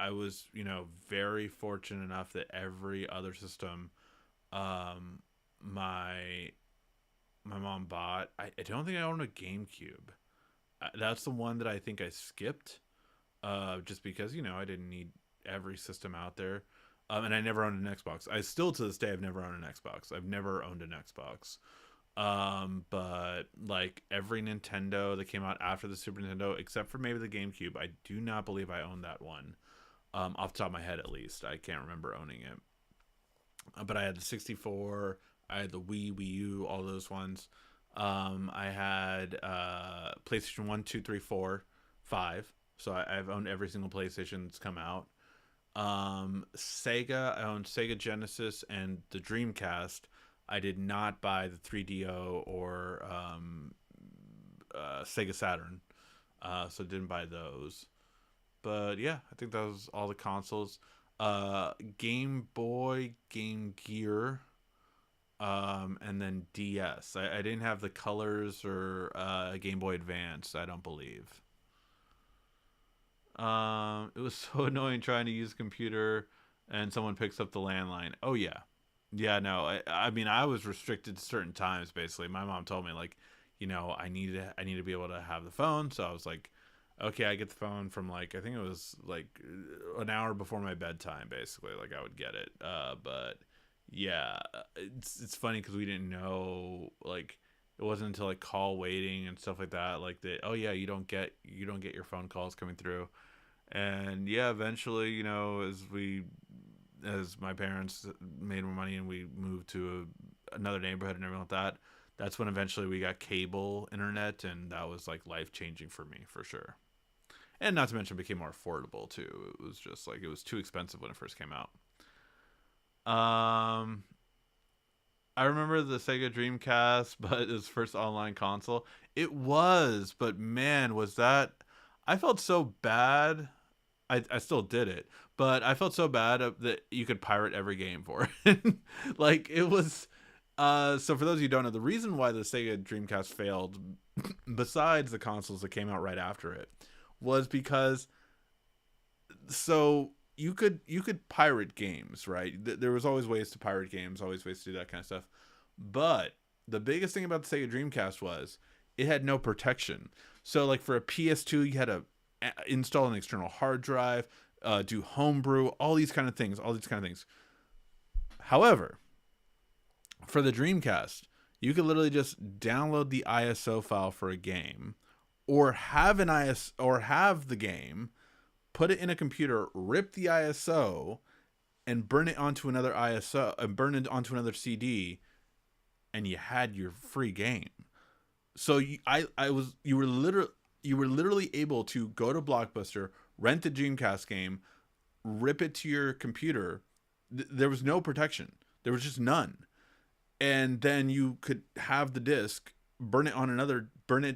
was, very fortunate enough that every other system, um, my my mom bought. I don't think I owned a GameCube. That's the one that I think I skipped, just because I didn't need every system out there, and I never owned an Xbox. I still to this day I've never owned an Xbox. I've never owned an Xbox. But like every Nintendo that came out after the Super Nintendo, except for maybe the GameCube, I do not believe I owned that one. Off the top of my head, at least, I can't remember owning it. But I had the 64, I had the Wii U, all those ones. I had PlayStation 1, 2, 3, 4, 5. So I've owned every single PlayStation that's come out. Sega, I owned Sega Genesis and the Dreamcast. I did not buy the 3DO or Sega Saturn, so didn't buy those. But yeah, I think that was all the consoles. Game Boy, Game Gear, and then DS. I didn't have the Colors or Game Boy Advance, I don't believe. It was so annoying trying to use a computer and someone picks up the landline. Oh yeah. Yeah, no. I mean, I was restricted to certain times basically. My mom told me like, I need to be able to have the phone, so I was like, okay, I get the phone from like, I think it was like an hour before my bedtime basically. Like I would get it. But yeah, it's funny cuz we didn't know, like it wasn't until like call waiting and stuff like that, like that, oh yeah, you don't get your phone calls coming through. And yeah, eventually, as my parents made more money and we moved to another neighborhood and everything like that, that's when eventually we got cable internet, and that was like life changing for me for sure. And not to mention, it became more affordable too. It was just like, it was too expensive when it first came out. Um, I remember the Sega Dreamcast, but its first online console. It was, but man, was that, I felt so bad. I still did it, but I felt so bad that you could pirate every game for it. Like it was. So for those of you who don't know, the reason why the Sega Dreamcast failed, besides the consoles that came out right after it, was because, so you could pirate games, right? There was always ways to pirate games, always ways to do that kind of stuff. But the biggest thing about the Sega Dreamcast was it had no protection. So like for a PS2, you had to install an external hard drive, do homebrew, all these kind of things, However, for the Dreamcast, you could literally just download the ISO file for a game, or have the game, put it in a computer, rip the ISO, and burn it onto another ISO, and burn it onto another CD, and you had your free game. So you were literally able to go to Blockbuster, rent the Dreamcast game, rip it to your computer. There was no protection. There was just none. And then you could have the disc, burn it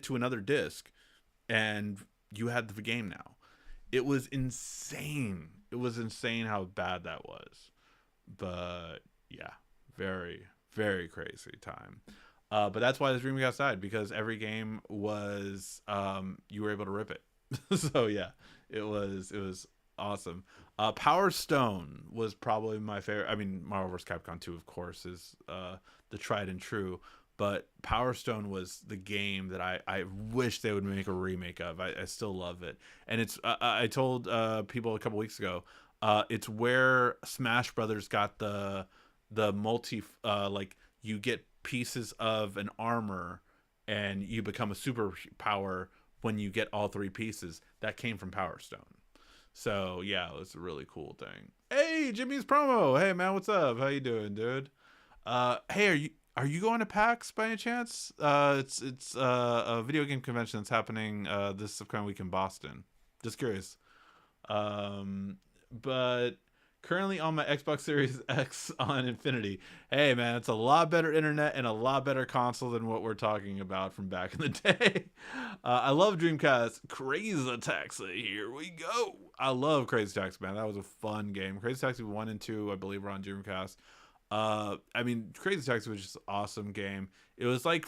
to another disc, and you had the game now. It was insane. It was insane how bad that was. But yeah, very, very crazy time. But that's why the Dreamcast died, because every game was, you were able to rip it. So yeah, it was awesome. Power Stone was probably my favorite. I mean, Marvel vs. Capcom 2, of course, is the tried and true. But Power Stone was the game that I wish they would make a remake of. I still love it. And it's I told people a couple weeks ago, it's where Smash Brothers got the multi, like you get pieces of an armor and you become a superpower when you get all three pieces. That came from Power Stone. So yeah, it was a really cool thing. Hey, Jimmy's promo. Hey man, what's up? How you doing, dude? Hey, are you going to PAX by any chance? It's a video game convention that's happening this upcoming week in Boston. Just curious. But Currently on my Xbox Series X on Infinity. Hey man, it's a lot better internet and a lot better console than what we're talking about from back in the day. I love Dreamcast. Crazy Taxi, here we go. I love Crazy Taxi, man. That was a fun game. Crazy Taxi 1 and 2, I believe, were on Dreamcast. I mean, Crazy Taxi was just an awesome game. It was like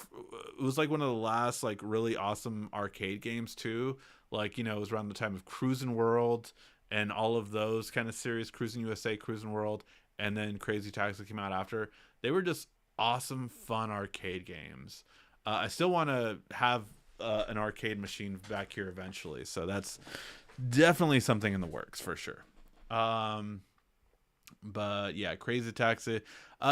one of the last like really awesome arcade games too. Like, it was around the time of Cruisin' World and all of those kind of series, Cruising USA, Cruising World, and then Crazy Taxi came out after. They were just awesome, fun arcade games. I still want to have an arcade machine back here eventually, so that's definitely something in the works for sure. But yeah, Crazy Taxi.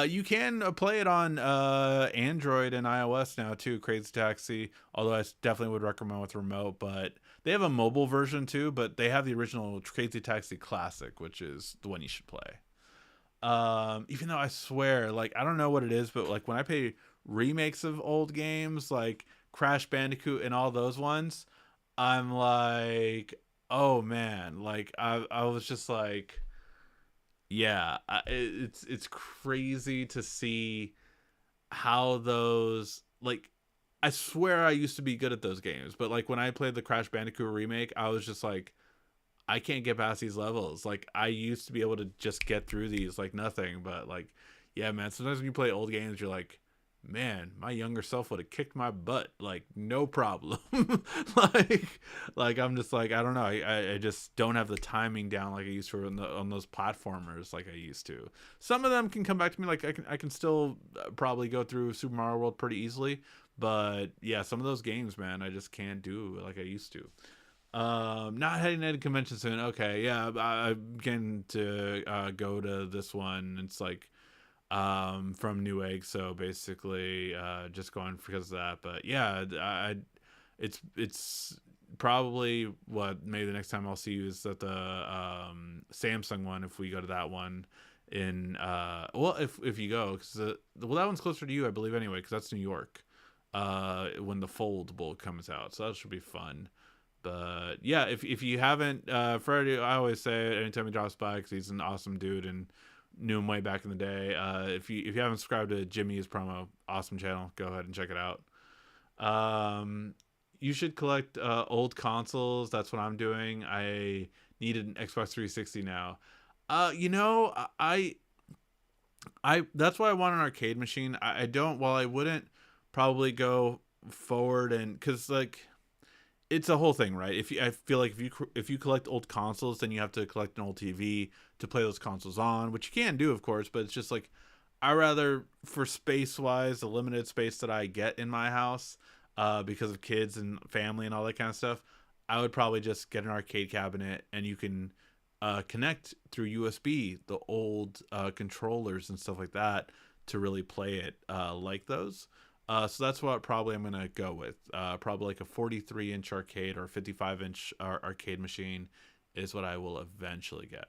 You can play it on Android and iOS now too. Crazy Taxi. Although I definitely would recommend with remote, but they have a mobile version too. But they have the original Crazy Taxi Classic, which is the one you should play. Even though I swear, like I don't know what it is, but like when I play remakes of old games like Crash Bandicoot and all those ones, I'm like, oh man, like I was just like, yeah, it's crazy to see how those like. I swear I used to be good at those games, but like when I played the Crash Bandicoot remake, I was just like, I can't get past these levels. Like I used to be able to just get through these like nothing, but like, yeah, man. Sometimes when you play old games, you're like, man, my younger self would have kicked my butt, like no problem. like, like I'm just like I don't know. I just don't have the timing down like I used to on those platformers like I used to. Some of them can come back to me. Like I can still probably go through Super Mario World pretty easily, but yeah, some of those games, man, I just can't do like I used to. Not heading to a convention soon. Okay, yeah, I'm getting to go to this one. It's like from Newegg, so basically just going because of that. But yeah, it's probably what maybe the next time I'll see you is at the Samsung one if we go to that one in well if you go because well that one's closer to you I believe anyway because that's New York when the Foldable comes out, so that should be fun. But yeah, if you haven't, Freddie, I always say it anytime he drops by because he's an awesome dude and knew him way back in the day. If you haven't subscribed to Jimmy's promo, awesome channel, go ahead and check it out. You should collect old consoles. That's what I'm doing. I need an Xbox 360 now. I that's why I want an arcade machine. I don't. While I wouldn't probably go forward and because like it's a whole thing, right? I feel like if you collect old consoles, then you have to collect an old TV to play those consoles on, which you can do, of course. But it's just like I rather, for space wise, the limited space that I get in my house, because of kids and family and all that kind of stuff, I would probably just get an arcade cabinet, and you can connect through USB the old controllers and stuff like that to really play it like those. So that's what probably I'm going to go with. Probably like a 43-inch arcade or 55-inch arcade machine is what I will eventually get.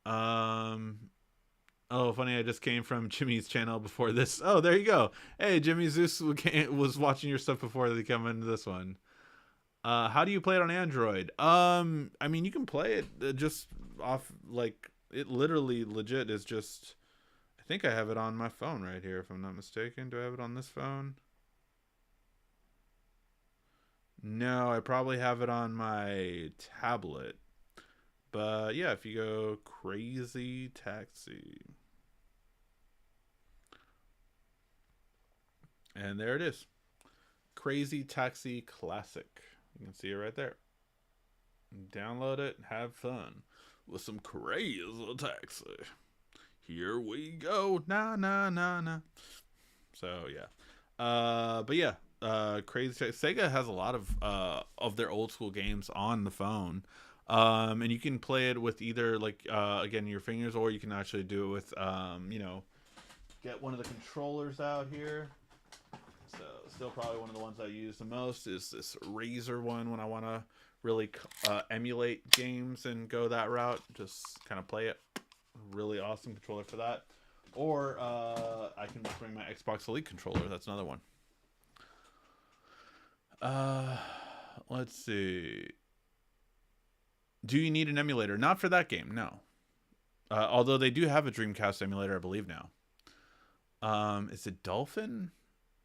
Oh, funny, I just came from Jimmy's channel before this. Oh, there you go. Hey, Jimmy Zeus was watching your stuff before they come into this one. How do you play it on Android? I mean, you can play it just off, like, it literally legit is just... I think I have it on my phone right here, if I'm not mistaken. Do I have it on this phone? No, I probably have it on my tablet. But yeah, if you go Crazy Taxi. And there it is. Crazy Taxi Classic. You can see it right there. Download it and have fun with some Crazy Taxi. Here we go. Na na na na. So yeah. But yeah, Crazy Sega has a lot of their old school games on the phone. And you can play it with either like again your fingers, or you can actually do it with get one of the controllers out here. So still probably one of the ones I use the most is this Razer one when I want to really emulate games and go that route. Just kind of play it. Really awesome controller for that. Or I can just bring my Xbox Elite controller. That's another one. Let's see. Do you need an emulator? Not for that game, no. Although they do have a Dreamcast emulator, I believe now. Is it Dolphin?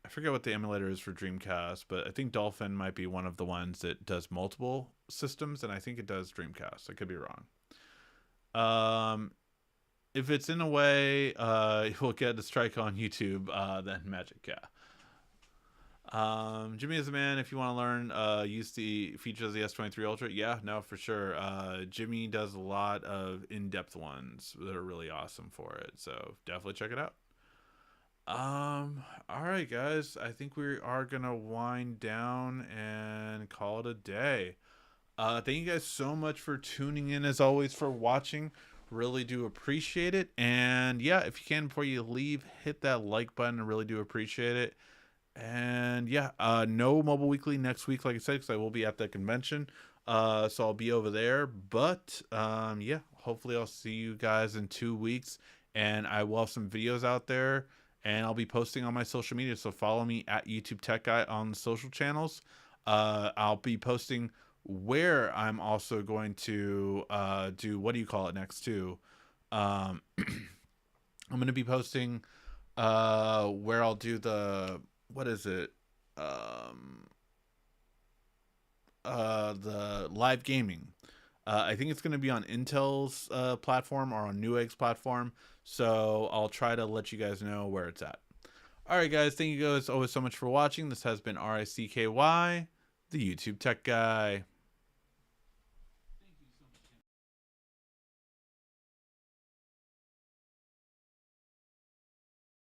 I forget what the emulator is for Dreamcast, but I think Dolphin might be one of the ones that does multiple systems, and I think it does Dreamcast. I could be wrong. If it's in a way, you'll get a strike on YouTube, then Magic, yeah. Jimmy is a man. If you want to learn, use the features of the S23 Ultra. Yeah, no, for sure. Jimmy does a lot of in-depth ones that are really awesome for it. So definitely check it out. All right, guys. I think we are gonna wind down and call it a day. Thank you guys so much for tuning in, as always, for watching. Really do appreciate it. And yeah, if you can, before you leave, hit that like button. I really do appreciate it. And yeah, no Mobile Weekly next week, like I said, because I will be at the convention. So I'll be over there. But yeah, hopefully I'll see you guys in 2 weeks. And I will have some videos out there. And I'll be posting on my social media. So follow me at YouTube Tech Guy on the social channels. I'll be posting where I'm also going to do, what do you call it next too? I'm going to be posting where I'll do the, what is it? The live gaming. I think it's going to be on Intel's platform or on Newegg's platform. So I'll try to let you guys know where it's at. All right, guys. Thank you guys always so much for watching. This has been RICKY, the YouTube Tech Guy.